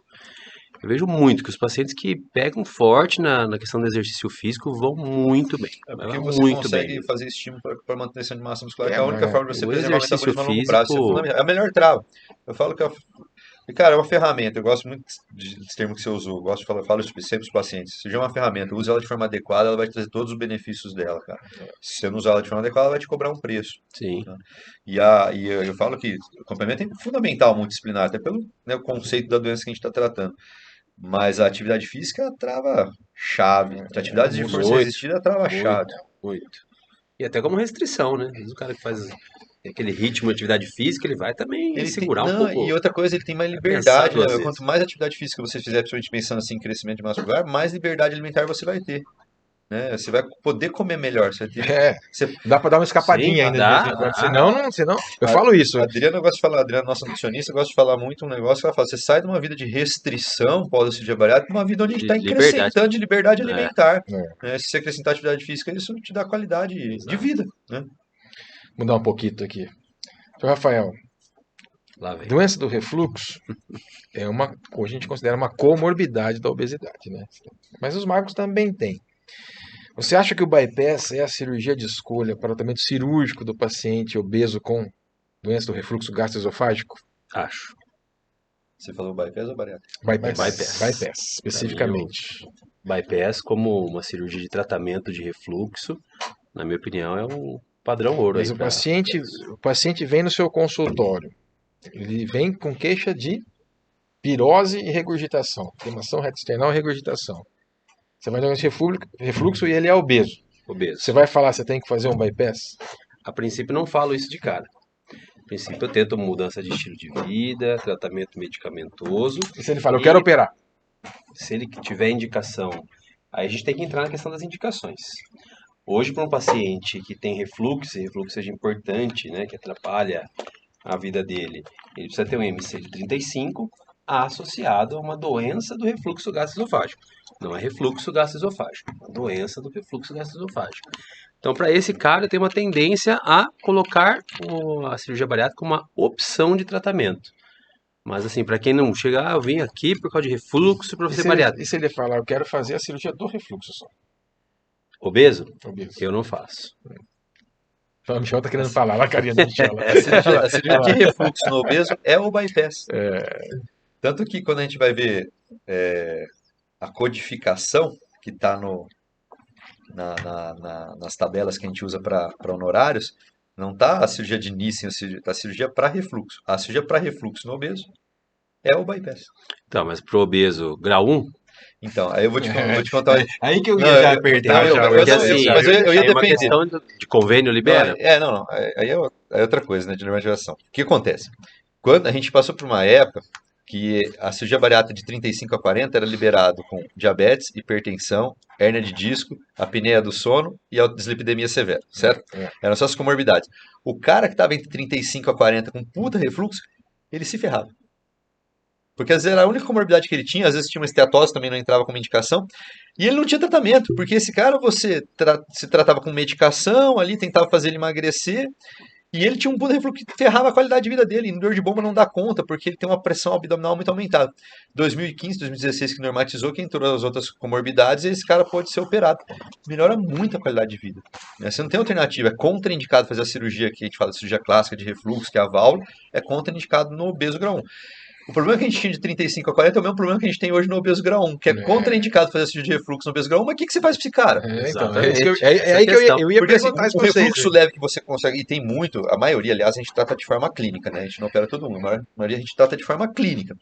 Eu vejo muito que os pacientes que pegam forte na questão do exercício físico vão muito bem. Porque Vai você muito consegue bem. fazer estímulo para manutenção de massa muscular, É, que é a única mas forma de você o preservar o exercício metabolismo a longo prazo. Isso é físico- fundamental. É a melhor trava. Eu falo que E, cara, é uma ferramenta. Eu gosto muito desse termo que você usou. Eu gosto de falar, falo isso sempre para os pacientes. Se é uma ferramenta, use ela de forma adequada, ela vai trazer todos os benefícios dela, cara. Se você não usar ela de forma adequada, ela vai te cobrar um preço. Sim. Tá? E eu falo que o acompanhamento é fundamental multidisciplinar, até pelo, né, o conceito da doença que a gente está tratando. Mas a atividade física trava chave. Atividades de força Muito, resistida trava chave. muito. E até como restrição, né? Às vezes o cara que faz aquele ritmo de atividade física, ele vai também Ele tem, segurar um não, pouco. e outra coisa, ele tem mais Pensar liberdade, né? duas vezes. Quanto mais atividade física você fizer, principalmente pensando assim em crescimento de massa muscular, mais liberdade alimentar você vai ter, né? Você vai poder comer melhor, você vai ter, É, você, dá pra dar uma escapadinha Sim, ainda de dá, vez em quando. dá. Senão, eu falo isso. a Adriana gosta de falar, a Adriana, nossa nutricionista, gosta de falar muito um negócio que ela fala, você sai de uma vida de restrição pós-cirurgia bariátrica para uma vida onde a gente está Liberdade. acrescentando de liberdade alimentar, É. né? Se você acrescentar atividade física, isso te dá qualidade de vida, né? Mudar um pouquinho aqui. Seu Rafael, Lá vem. doença do refluxo hoje a gente considera uma comorbidade da obesidade, né? Mas os magros também têm. Você acha que o bypass é a cirurgia de escolha para o tratamento cirúrgico do paciente obeso com doença do refluxo gastroesofágico? Acho. Você falou bypass ou bariátrica? Bypass, especificamente. Bypass como uma cirurgia de tratamento de refluxo, na minha opinião, é um padrão ouro Mas aí o paciente vem no seu consultório, ele vem com queixa de pirose e regurgitação, queimação reto-external e regurgitação. Você vai diagnosticar refluxo e ele é obeso. obeso. Você vai falar, você tem que fazer um bypass? A princípio não falo isso de cara. A princípio eu tento mudança de estilo de vida, tratamento medicamentoso. E se ele fala, eu quero operar? Se ele tiver indicação, aí a gente tem que entrar na questão das indicações. Hoje, para um paciente que tem refluxo, e refluxo seja importante, né, que atrapalha a vida dele, ele precisa ter um IMC de 35 associado a uma doença do refluxo gastroesofágico. Não é refluxo gastroesofágico, é uma doença do refluxo gastroesofágico. Então, para esse cara, tem uma tendência a colocar a cirurgia bariátrica como uma opção de tratamento. Mas assim, para quem não chega, eu vim aqui por causa de refluxo para fazer bariátrica. E se ele falar, eu quero fazer a cirurgia do refluxo só? Obeso? Obeso. Eu não faço. O Michel tá querendo falar, lá a carinha do Michel. A cirurgia de refluxo no obeso é o bypass. Tanto que quando a gente vai ver a codificação que está nas tabelas que a gente usa para honorários, não está a cirurgia de Nissen, está a cirurgia para refluxo. A cirurgia para refluxo no obeso é o bypass. Então, mas pro obeso grau 1? Então, aí eu vou te contar. Aí que eu Não, ia já apertar. Porque assim, mas eu ia é uma defender. questão de convênio libera. Não. Aí é outra coisa, né, de normatização. O que acontece? Quando a gente passou por uma época que a cirurgia bariátrica de 35 a 40 era liberado com diabetes, hipertensão, hérnia de disco, apneia do sono e a dislipidemia severa, certo? Eram só as comorbidades. O cara que estava entre 35 a 40 com puta refluxo, ele se ferrava. Porque às vezes era a única comorbidade que ele tinha, às vezes tinha uma esteatose, também não entrava como indicação, e ele não tinha tratamento, porque esse cara se tratava com medicação ali, tentava fazer ele emagrecer, e ele tinha um puta refluxo que ferrava a qualidade de vida dele, e dor de bomba não dá conta, porque ele tem uma pressão abdominal muito aumentada. 2015, 2016 que normatizou, que entrou as outras comorbidades, e esse cara pode ser operado. Melhora muito a qualidade de vida. Você não tem alternativa, é contraindicado fazer a cirurgia, que a gente fala de cirurgia clássica de refluxo, que é a válvula, é contraindicado no obeso grau 1. O problema que a gente tinha de 35 a 40 é o mesmo problema que a gente tem hoje no obeso grau 1, que é contraindicado fazer a cirurgia de refluxo no obeso grau 1, mas o que você faz pra esse cara? Então, Exatamente. é aí que eu ia Porque assim, perguntar isso o pra vocês. refluxo leve que você consegue, e tem muito, a maioria, aliás, a gente trata de forma clínica, né? A gente não opera todo mundo, mas a maioria a gente trata de forma clínica.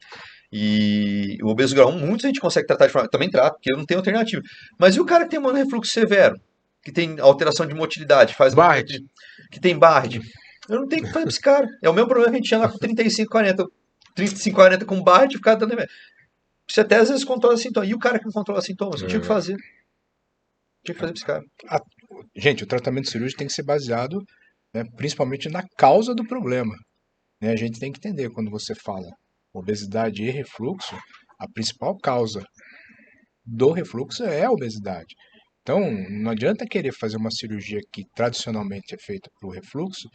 E o obeso grau 1, muitos a gente consegue tratar de forma, também trata, porque não tem alternativa. Mas e o cara que tem um refluxo severo, que tem alteração de motilidade, Barrett. que tem Barrett? Eu não tenho que fazer pra esse cara. É o mesmo problema que a gente tinha lá com 35, 40. 35, 40 com Barrett e ficar dando remédio. Você até às vezes controla sintomas. E o cara que não controla sintomas? Não tinha o que fazer. Tinha que fazer pra esse cara. Gente, o tratamento cirúrgico tem que ser baseado, né, principalmente na causa do problema. Né? A gente tem que entender, quando você fala obesidade e refluxo, a principal causa do refluxo é a obesidade. Então, não adianta querer fazer uma cirurgia que tradicionalmente é feita para o refluxo,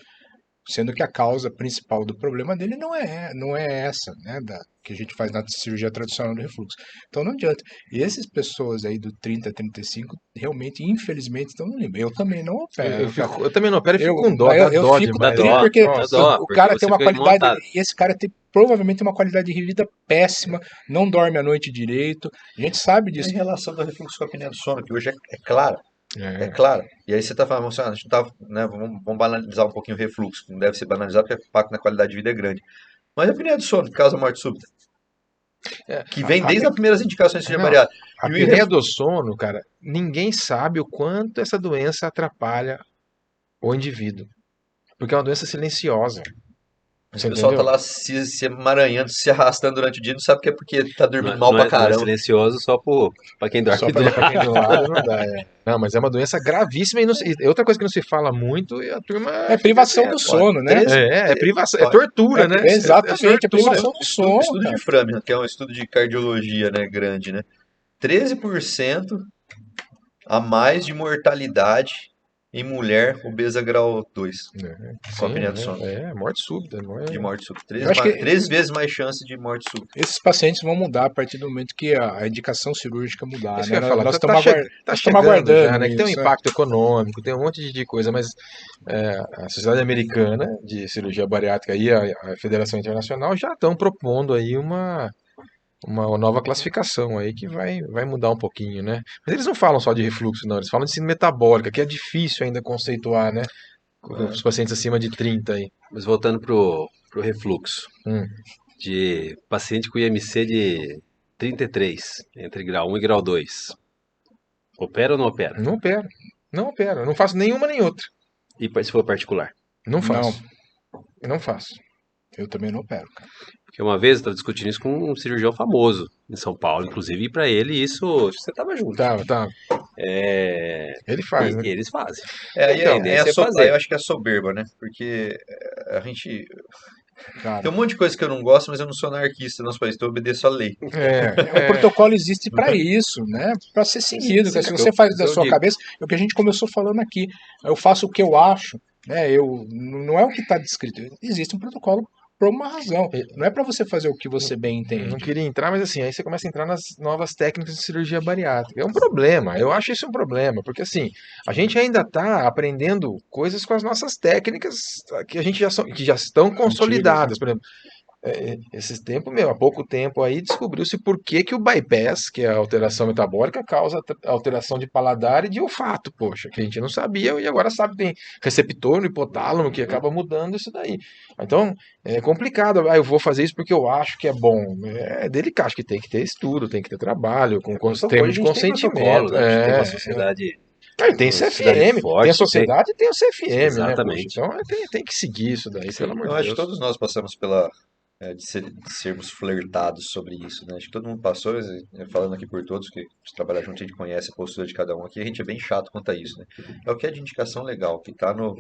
sendo que a causa principal do problema dele não é essa, né, que a gente faz na cirurgia tradicional do refluxo. Então não adianta. E essas pessoas aí do 30 a 35 realmente, infelizmente, estão no limite. Eu também não opero, cara. Eu também não opero e fico com dó, Mas dá eu dó fico demais. triste Dá dó, porque dá dó, o porque cara você tem uma fica qualidade, montado. e esse cara tem provavelmente uma qualidade de vida péssima, não dorme a noite direito. A gente sabe E a disso. relação do refluxo com a apneia do sono, que hoje é clara. É É. claro. E aí você está falando, a gente tá, né, vamos banalizar um pouquinho o refluxo, não deve ser banalizado porque o impacto na qualidade de vida é grande. Mas a apneia do sono, que causa morte súbita, É, que vem a- desde as primeiras indicações de cirurgia não, bariátrica. a E o apneia do sono, cara, ninguém sabe o quanto essa doença atrapalha o indivíduo. Porque é uma doença silenciosa. Você o pessoal tá entendeu? lá se emaranhando, se arrastando durante o dia, não sabe que é porque tá dormindo mal Não pra é, não é caramba. silencioso só pra quem dorme Só do pra quem lado. do lado não dá. Não, mas é uma doença gravíssima e outra coisa que não se fala muito e a turma É privação do sono, né? 13, é privação, é ó, tortura, né? Exatamente, é tortura. privação do sono, estudo cara. de Framingham, que é um estudo de cardiologia, né, grande, né? 13% a mais de mortalidade em mulher obesa grau 2, com apneia do sono, Morte súbita. de morte súbita. Eu acho que 13 vezes mais chance de morte súbita. esses pacientes vão mudar a partir do momento que a indicação cirúrgica mudar, Isso né? que eu ia falar, Nós tá estamos chegando aguardando já, né? Que tem um isso, impacto econômico, tem um monte de coisa, mas a Sociedade Americana de Cirurgia Bariátrica e a Federação Internacional já estão propondo aí uma nova classificação aí que vai mudar um pouquinho, né? Mas eles não falam só de refluxo, não, eles falam de síndrome metabólica, que é difícil ainda conceituar, né? Com os pacientes acima de 30 aí. Mas voltando pro refluxo, Hum. de paciente com IMC de 33, entre grau 1 e grau 2. Opera ou não opera? Não opero. Não opero. Eu não faço nenhuma nem outra. E se for particular? Não Não, faço. Não faço. eu também não opero, cara. Porque uma vez eu estava discutindo isso com um cirurgião famoso em São Paulo, inclusive, e para ele isso, você estava junto. Tá. É, Ele faz, né? e eles fazem. Aí, A tendência é aí fazer. eu acho que é soberba, né? Porque a gente. Cara, Tem um monte de coisa que eu não gosto, mas eu não sou anarquista no nosso país, então eu obedeço a lei. o protocolo existe para isso, né? Para ser seguido. sim, Se você faz da eu sua digo. cabeça, é o que a gente começou falando aqui. Eu faço o que eu acho, né? Não é o que está descrito. Existe um protocolo por uma razão. Não é para você fazer o que você bem Não entende. queria entrar, mas assim, aí você começa a entrar nas novas técnicas de cirurgia bariátrica. É um problema, eu acho isso um problema, porque assim, a gente ainda está aprendendo coisas com as nossas técnicas que que já estão consolidadas. Por exemplo, esses tempos, há pouco tempo aí, descobriu-se por que o bypass, que é a alteração metabólica, causa alteração de paladar e de olfato, poxa, que a gente não sabia e agora sabe que tem receptor no hipotálamo que acaba mudando isso daí. Então, é complicado, eu vou fazer isso porque eu acho que é bom. É delicado, acho que tem que ter estudo, tem que ter trabalho, com termos de consentimento. Né? A gente tem uma sociedade. Tem Uma CFM, sociedade forte, tem a sociedade e tem o CFM, né? Exatamente. Poxa? Então tem que seguir isso daí, pelo amor Eu de acho que Deus. todos nós passamos pela. De sermos flertados sobre isso, né? Acho que todo mundo passou, falando aqui por todos, que a gente trabalha junto, a gente conhece a postura de cada um aqui, a gente é bem chato quanto a isso, né? É o que é de indicação legal, que está no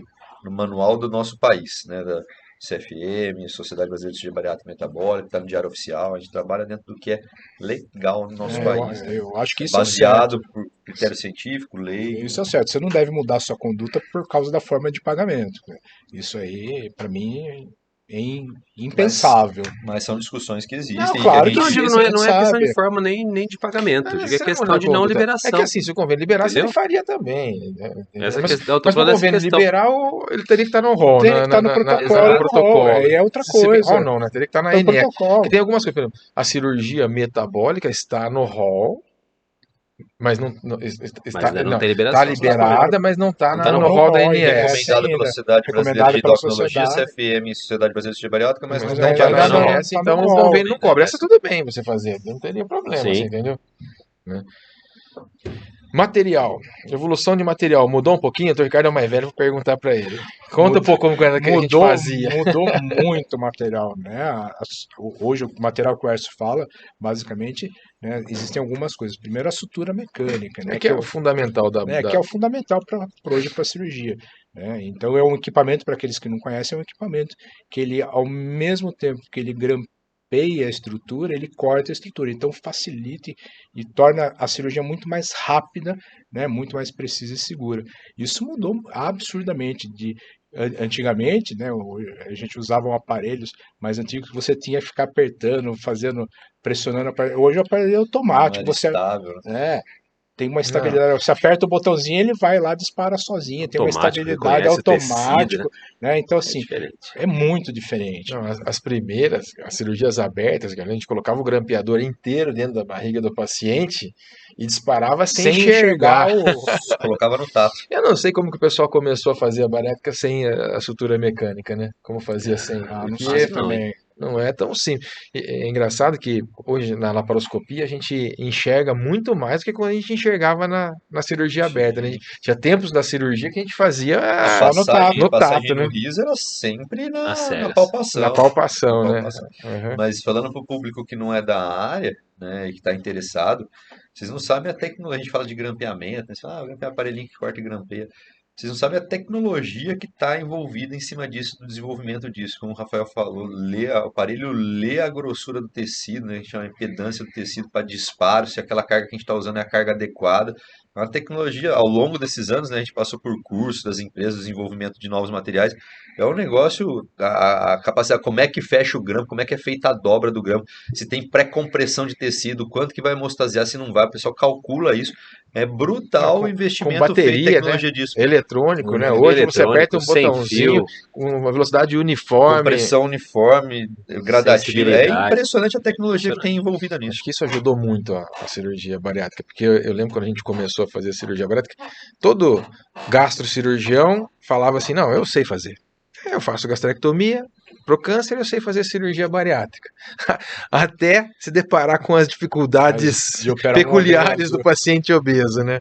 manual do nosso país, né? Da CFM, Sociedade Brasileira de Cirurgia Bariátrica e Metabólica, está no Diário Oficial, a gente trabalha dentro do que é legal no nosso país, né? Eu acho que isso é certo. Baseado por critério científico, lei. Isso é certo. Você não deve mudar sua conduta por causa da forma de pagamento. Isso aí, para mim, é impensável. Mas são discussões que existem. Não, claro e que a Não, eu gente, digo, não é a gente questão sabe. de forma nem de pagamento. Eu digo é Essa questão de não conduta. liberação. É que assim, se o convênio liberasse, Entendeu? ele faria também. Né? Essa Mas, questão, eu tô mas para o falando dessa convênio questão. liberar, ele teria que estar no rol. Tem que estar no protocolo. no no protocolo. rol, aí é outra Se bem- coisa. rol não, né? Teria que estar na É um NR. protocolo. Porque tem algumas coisas, por exemplo, a cirurgia metabólica está no rol, mas está, ainda não não, tem liberação. está liberada, mas não está Não tá no no rol da rol, NS. recomendado ainda. pela Sociedade Brasileira Recomendado de pela Endocrinologia, sociedade. CFM, Sociedade Brasileira de Cirurgia Bariátrica, mas não Mas está Não está em na diário não, NS, tá então no o rol. convênio não cobra. Essa tudo bem você fazer, não teria problema, Sim. você entendeu? Né? Material, evolução de material, mudou um pouquinho? O Ricardo é o mais velho, vou perguntar para ele. Conta um pouco como era que a gente fazia. Mudou muito o material, né? Hoje o material que o Erso fala, basicamente, né, existem algumas coisas. Primeiro a sutura mecânica, né? Que é o fundamental Que é o fundamental para hoje para a cirurgia. Né? Então é um equipamento, para aqueles que não conhecem, é um equipamento que ele, ao mesmo tempo que ele grampeia a estrutura, ele corta a estrutura. Então facilita e torna a cirurgia muito mais rápida, né? Muito mais precisa e segura. Isso mudou absurdamente Antigamente, né, a gente usava aparelhos mais antigos que você tinha que ficar apertando, fazendo, pressionando o aparelho. Hoje o aparelho é Não automático, era estável, né? é, tem uma Não, estabilidade. Você aperta o botãozinho, ele vai lá, dispara sozinho, tem uma Automático, estabilidade reconhece o tecido, né? automático, né? Então, É assim, diferente. é muito diferente. não, as primeiras, as cirurgias abertas, a gente colocava o grampeador inteiro dentro da barriga do paciente e disparava sem enxergar. Colocava no tato. Eu não sei como que o pessoal começou a fazer a bariátrica sem a sutura mecânica, né? Como fazia sem, Ah, não porque sei Fácil não, hein? também. não é tão simples. É engraçado que hoje na laparoscopia a gente enxerga muito mais do que quando a gente enxergava na cirurgia aberta, né? Sim. Tinha tempos da cirurgia que a gente fazia Só no tato. no Passagem tato, no né? riso era sempre Às na cegas. Na palpação. palpação, Na né? palpação. Uhum. Mas falando para o público que não é da área, né, e que está interessado, vocês não sabem a tecnologia. A gente fala de grampeamento, né? Você fala, grampear aparelhinho que corta e grampeia. Vocês não sabem a tecnologia que está envolvida em cima disso, do desenvolvimento disso. Como o Rafael falou, o aparelho lê a grossura do tecido, né? A gente chama de impedância do tecido para disparo, se aquela carga que a gente está usando é a carga adequada. É uma tecnologia, ao longo desses anos, né, a gente passou por cursos das empresas, desenvolvimento de novos materiais. É um negócio, a capacidade, como é que fecha o gramo, como é que é feita a dobra do gramo, se tem pré-compressão de tecido, quanto que vai hemostasear, se não vai, o pessoal calcula isso. É Ah, brutal o com investimento feito em bateria, né? tecnologia disso. Eletrônico, né? Hoje, Hoje você aperta Eletrônico, um sem botãozinho fio, com uma velocidade uniforme. Compressão uniforme, gradativa. É sensibilidade. impressionante a tecnologia que tem Impressionante. envolvida nisso. Acho que isso ajudou muito a cirurgia bariátrica, porque eu lembro quando a gente começou a fazer a cirurgia bariátrica, todo gastrocirurgião falava assim: não, eu sei fazer. Eu faço gastrectomia, pro câncer eu sei fazer cirurgia bariátrica. Até se deparar com as dificuldades de operar um peculiares do operador. paciente obeso, né?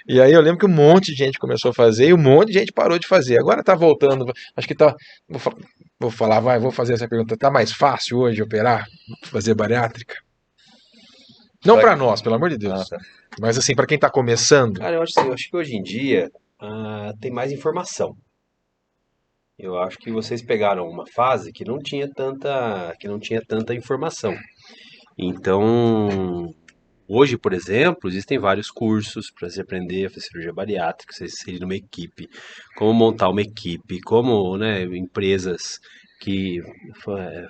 E aí eu lembro que um monte de gente começou a fazer e um monte de gente parou de fazer. Agora tá voltando, acho que tá. Vou falar, vou fazer essa pergunta. Tá mais fácil hoje operar, fazer bariátrica? Não Vai- para nós, pelo amor de Ah, Deus. tá. Mas assim, para quem tá começando, Cara, eu acho, assim, eu acho que hoje em dia tem mais informação. Eu acho que vocês pegaram uma fase que não tinha tanta informação. Então, hoje, por exemplo, existem vários cursos para se aprender a fazer cirurgia bariátrica, você inserir numa equipe, como montar uma equipe, como, né, empresas que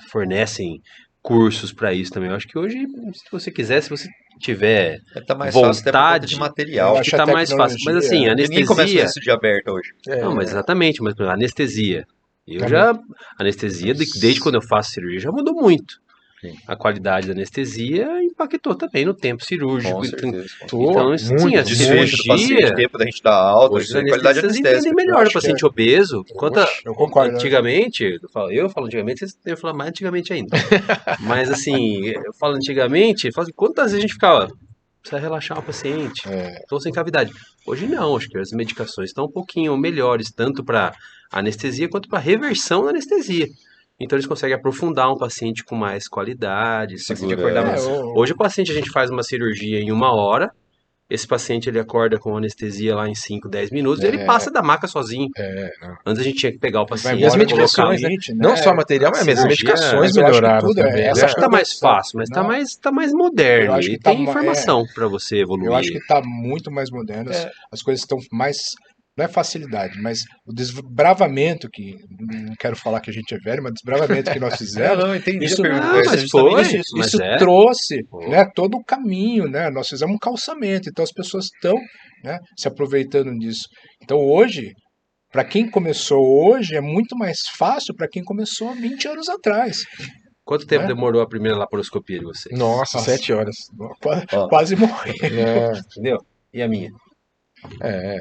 fornecem cursos para isso também. Eu acho que hoje, se você quiser, se você tiver Tá mais fácil até por conta de vontade, material. Eu acho que acho a tá mais fácil. Mas assim, tecnologia. Ninguém começa a fazer anestesia. isso de aberto hoje. Não, mas exatamente, mas por exemplo, anestesia. Eu Tá já. Anestesia, desde quando eu faço cirurgia, já mudou muito. Sim. A qualidade da anestesia impactou também no tempo cirúrgico. Com Então, certeza. então sim, muito, a Desfecho do paciente, cirurgia. tempo da gente dar alta, Hoje os a qualidade anestesistas anestésica. entendem melhor o acho que paciente obeso. Eu concordo. Antigamente, eu falo antigamente, vocês devem falar mais antigamente ainda. Mas assim, eu falo antigamente, eu falo assim, quantas vezes a gente ficava, precisa relaxar o paciente, estou sem cavidade. Hoje não, acho que as medicações estão um pouquinho melhores, tanto para anestesia quanto para reversão da anestesia. Então eles conseguem aprofundar um paciente com mais qualidade, esse paciente acordar mais. Hoje o paciente a gente faz uma cirurgia em 1 hora, esse paciente ele acorda com anestesia lá em 5, 10 minutos, e ele passa da maca sozinho. Antes a gente tinha que pegar o paciente, E as embora medicações, com o né? paciente, Não só material, mas as cirurgia, medicações mas eu acho que melhoraram tudo também. essa eu acho que tá mais progressão, fácil, mas não, tá mais moderno eu acho e que tá tem informação para você evoluir. eu acho que está muito mais moderno, as coisas estão mais, não é facilidade, mas o desbravamento que, não quero falar que a gente é velho, mas o desbravamento que nós fizemos, Não, entendi isso- a pergunta. Ah, Isso mas é justamente foi. isso. Mas isso é. trouxe, né, todo o caminho, né? Nós fizemos um calçamento, então as pessoas estão, né, se aproveitando disso. Então hoje, para quem começou hoje, é muito mais fácil para quem começou há 20 anos atrás. Quanto tempo né? demorou a primeira laparoscopia de vocês? Nossa, Nossa. 7 horas. Ó. Quase morri. É, Entendeu? E a minha?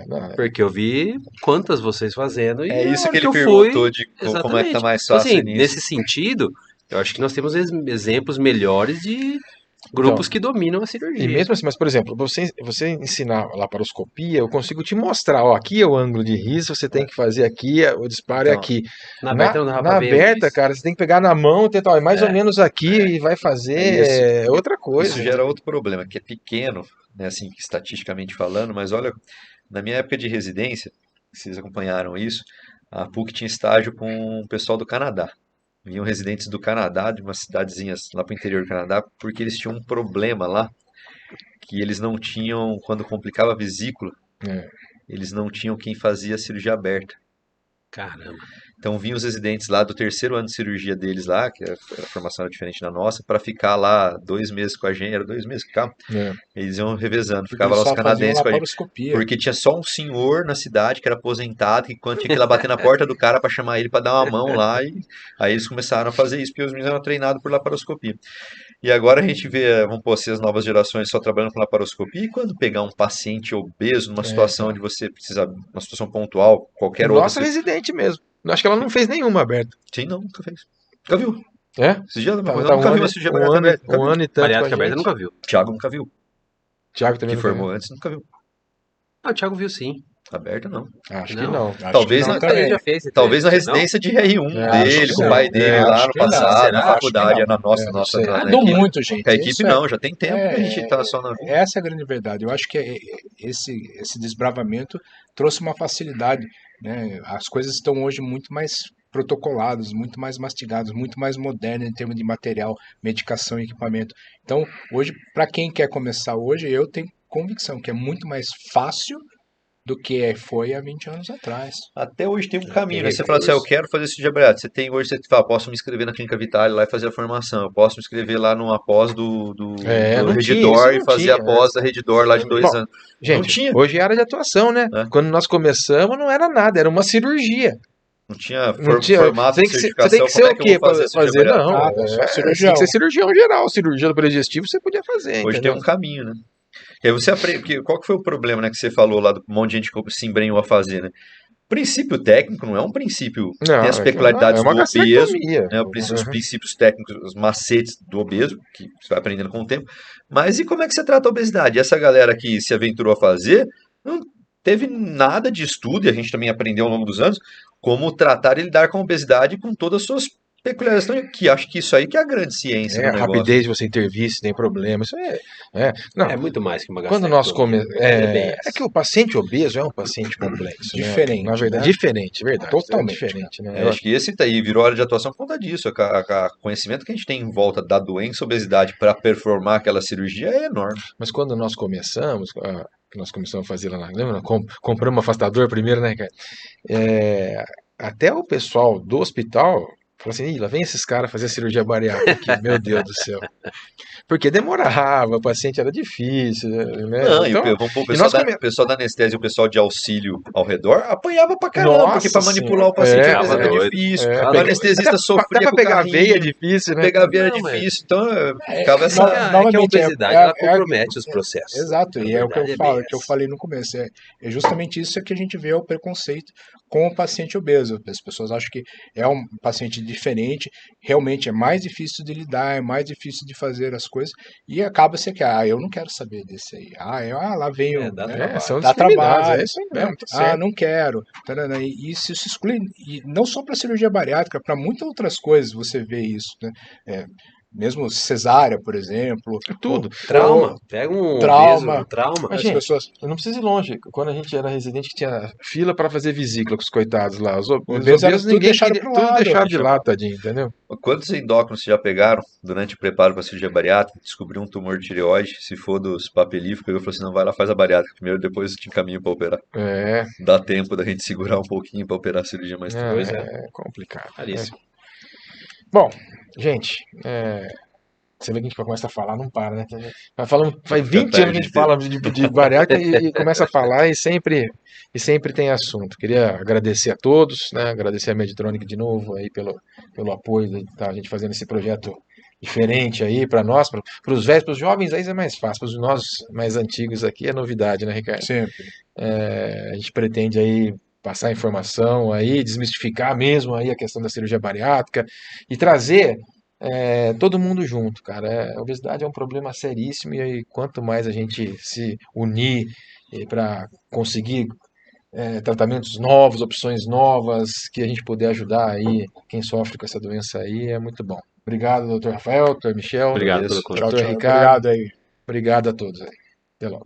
não, Porque eu vi quantas vocês fazendo e É isso a que hora ele eu perguntou fui, de como é que tá mais Então, fácil assim, nisso. nesse sentido, eu acho que nós temos exemplos melhores de grupos Então, que dominam a e cirurgia. mesmo assim, mas por exemplo, você ensinar a laparoscopia, eu consigo te mostrar, ó, aqui é o ângulo de riso, você tem que fazer aqui, o disparo é Então, aqui. Na aberta não dava pra ver aberta, isso. cara, você tem que pegar na mão e tentar, ó, é mais ou menos aqui e vai fazer isso. outra coisa. Isso gera outro problema, que é pequeno, né, assim, estatisticamente falando, mas olha, na minha época de residência, vocês acompanharam isso, a PUC tinha estágio com o pessoal do Canadá. Vinham residentes do Canadá, de umas cidadezinhas lá para o interior do Canadá, porque eles tinham um problema lá, que eles não tinham, quando complicava a vesícula, É. eles não tinham quem fazia a cirurgia aberta. Caramba. Então vinham os residentes lá do terceiro ano de cirurgia deles lá, que a formação era diferente da nossa, para ficar lá 2 meses com a gente, era 2 meses que ficava, É. eles iam revezando, Porque ficava eles lá os só faziam canadenses com a gente. laparoscopia. Porque tinha só um senhor na cidade que era aposentado, que quando tinha que ir lá bater na porta do cara para chamar ele para dar uma mão lá, e aí eles começaram a fazer isso, porque os meninos eram treinados por laparoscopia. E agora a gente vê, vamos pôr assim, as novas gerações só trabalhando com laparoscopia, e quando pegar um paciente obeso numa situação então. onde você precisa, uma situação pontual, qualquer outra. Nossa residente mesmo. Acho que ela não fez nenhuma aberta. Sim, não, nunca fez. Nunca viu. É? Esses dias, Tá, eu tá nunca vi uma cirurgia um bariátrica ano, aberta. Nunca um vi. ano e tanto com a Bariátrica aberta gente. nunca viu. Thiago nunca viu. Thiago também Que nunca formou viu. antes, nunca viu. Ah, o Thiago viu sim. Aberta não. Acho que Não. não. Acho Talvez que não na- também. Ele já fez. então, Talvez na não? residência de R1 É, dele, acho com que o pai não. dele É, lá acho no que não. passado, Será? na Acho que faculdade, não. na nossa, É, nossa, não sei. na Mudou equipe. muito, gente. A equipe Isso não, já tem tempo que a gente tá só na. Essa é a grande verdade. Eu acho que esse desbravamento trouxe uma facilidade, né? As coisas estão hoje muito mais protocoladas, muito mais mastigadas, muito mais modernas em termos de material, medicação e equipamento. Então, hoje, para quem quer começar hoje, eu tenho convicção que é muito mais fácil do que foi há 20 anos atrás. Até hoje tem um caminho, né? tem Você fala assim, eu recurso. quero fazer cirurgia bariátrica. Você tem hoje, você fala, posso me inscrever na Clínica Vitale lá e fazer a formação. Eu posso me inscrever lá numa pós do Não tinha, Redditor isso e não fazer tinha. a pós da Redditor lá de 2 Bom, anos. Não gente, tinha. hoje é área de atuação, né? É. Quando nós começamos não era nada, era uma cirurgia. Não tinha Não tinha, formato você de tem que certificação. ser Como é o que eu quê vou fazer para a cirurgia fazer? bariátrica? Não, Nada, só você tem cirurgião. que ser cirurgião geral. Cirurgia do digestivo você podia fazer, Hoje entendeu? tem um caminho, né? E aí você aprende, porque qual que foi o problema, né, que você falou lá do monte de gente que se embrenhou a fazer, né? Princípio técnico não é um princípio, tem as Não, peculiaridades é uma do obeso, gastrectomia. né, os princípios técnicos, os macetes do obeso, que você vai aprendendo com o tempo, mas e como é que você trata a obesidade? Essa galera que se aventurou a fazer, não teve nada de estudo, e a gente também aprendeu ao longo dos anos, como tratar e lidar com a obesidade com todas as suas peculiaridades, que acho que isso aí que é a grande ciência É, do a negócio. rapidez de você intervir se tem problema. Isso não, É muito mais que uma quando nós gastrectomia. começamos. É bem É essa. que o paciente obeso é um paciente complexo. Né? Diferente, Na verdade, né? diferente, verdade. Totalmente, É diferente, né? É, acho que esse tá aí virou área de atuação por conta disso. O conhecimento que a gente tem em volta da doença, obesidade, para performar aquela cirurgia é enorme. Mas quando nós começamos, que nós começamos a fazer lá, lembra? Compramos um afastador primeiro, né, cara? Até o pessoal do hospital falou assim: Ih, lá vem esses caras fazer cirurgia bariátrica aqui, meu Deus do céu. Porque demorava, o paciente era difícil, né? Não, Então, vamos pôr, o e nós pessoal da anestesia e o pessoal de auxílio ao redor apanhava pra caramba, Nossa porque pra manipular o Senhora. paciente É, às vezes era doido. difícil. É, O anestesista sofria até pra com o pegar a carrinho, veia é difícil, né? pegar a veia era Não, mas- difícil, então ficava essa... É que a Novamente, obesidade é- ela é- compromete os processos. Exato, e Na é o que eu verdade, falo, bem que eu essa. falei no começo. É justamente isso que a gente vê o preconceito com o paciente obeso. As pessoas acham que é um paciente diferente, realmente é mais difícil de lidar, é mais difícil de fazer as coisas, e acaba se que, eu não quero saber desse aí. Lá vem o. Dá né, trabalho. São dá discriminados, trabalho, é isso aí né? mesmo, tá certo. Não quero. Tarana, e isso se exclui, e não só para cirurgia bariátrica, para muitas outras coisas você vê isso, né? Mesmo cesárea, por exemplo. Tudo. Trauma. Pega um Trauma. obeso, um trauma. Mas, As gente, pessoas. eu não preciso ir longe. Quando a gente era residente, que tinha fila para fazer vesícula com os coitados lá. Os obesos era obesos, tudo ninguém deixado queria, pro tudo lado. deixado de lado, tadinho, entendeu? Quantos endócrinos já pegaram durante o preparo para a cirurgia bariátrica, descobriu um tumor de tireoide, se for dos papelíficos, eu falei assim, não, vai lá, faz a bariátrica primeiro, depois te encaminho para operar. É, Dá tempo da gente segurar um pouquinho para operar a cirurgia mais tarde. Pois é complicado. Caríssimo. Bom, gente, você vê que a gente começa a falar, não para, né? Faz 20 anos que a gente fala de bariátrica e começa a falar e sempre tem assunto. Queria agradecer a todos, né? Agradecer a Medtronic de novo aí pelo apoio de a gente fazendo esse projeto diferente aí para nós, para os velhos, para os jovens aí é mais fácil, para os nós mais antigos aqui é novidade, né, Ricardo? Sempre. A gente pretende aí passar informação aí, desmistificar mesmo aí a questão da cirurgia bariátrica e trazer todo mundo junto, cara. A obesidade é um problema seríssimo e aí, quanto mais a gente se unir para conseguir tratamentos novos, opções novas, que a gente puder ajudar aí quem sofre com essa doença aí, é muito bom. Obrigado, doutor Rafael, doutor Michel, Obrigado pelo Isso. convite. doutor Tchau. Ricardo. Obrigado aí. Obrigado a todos aí. Até logo.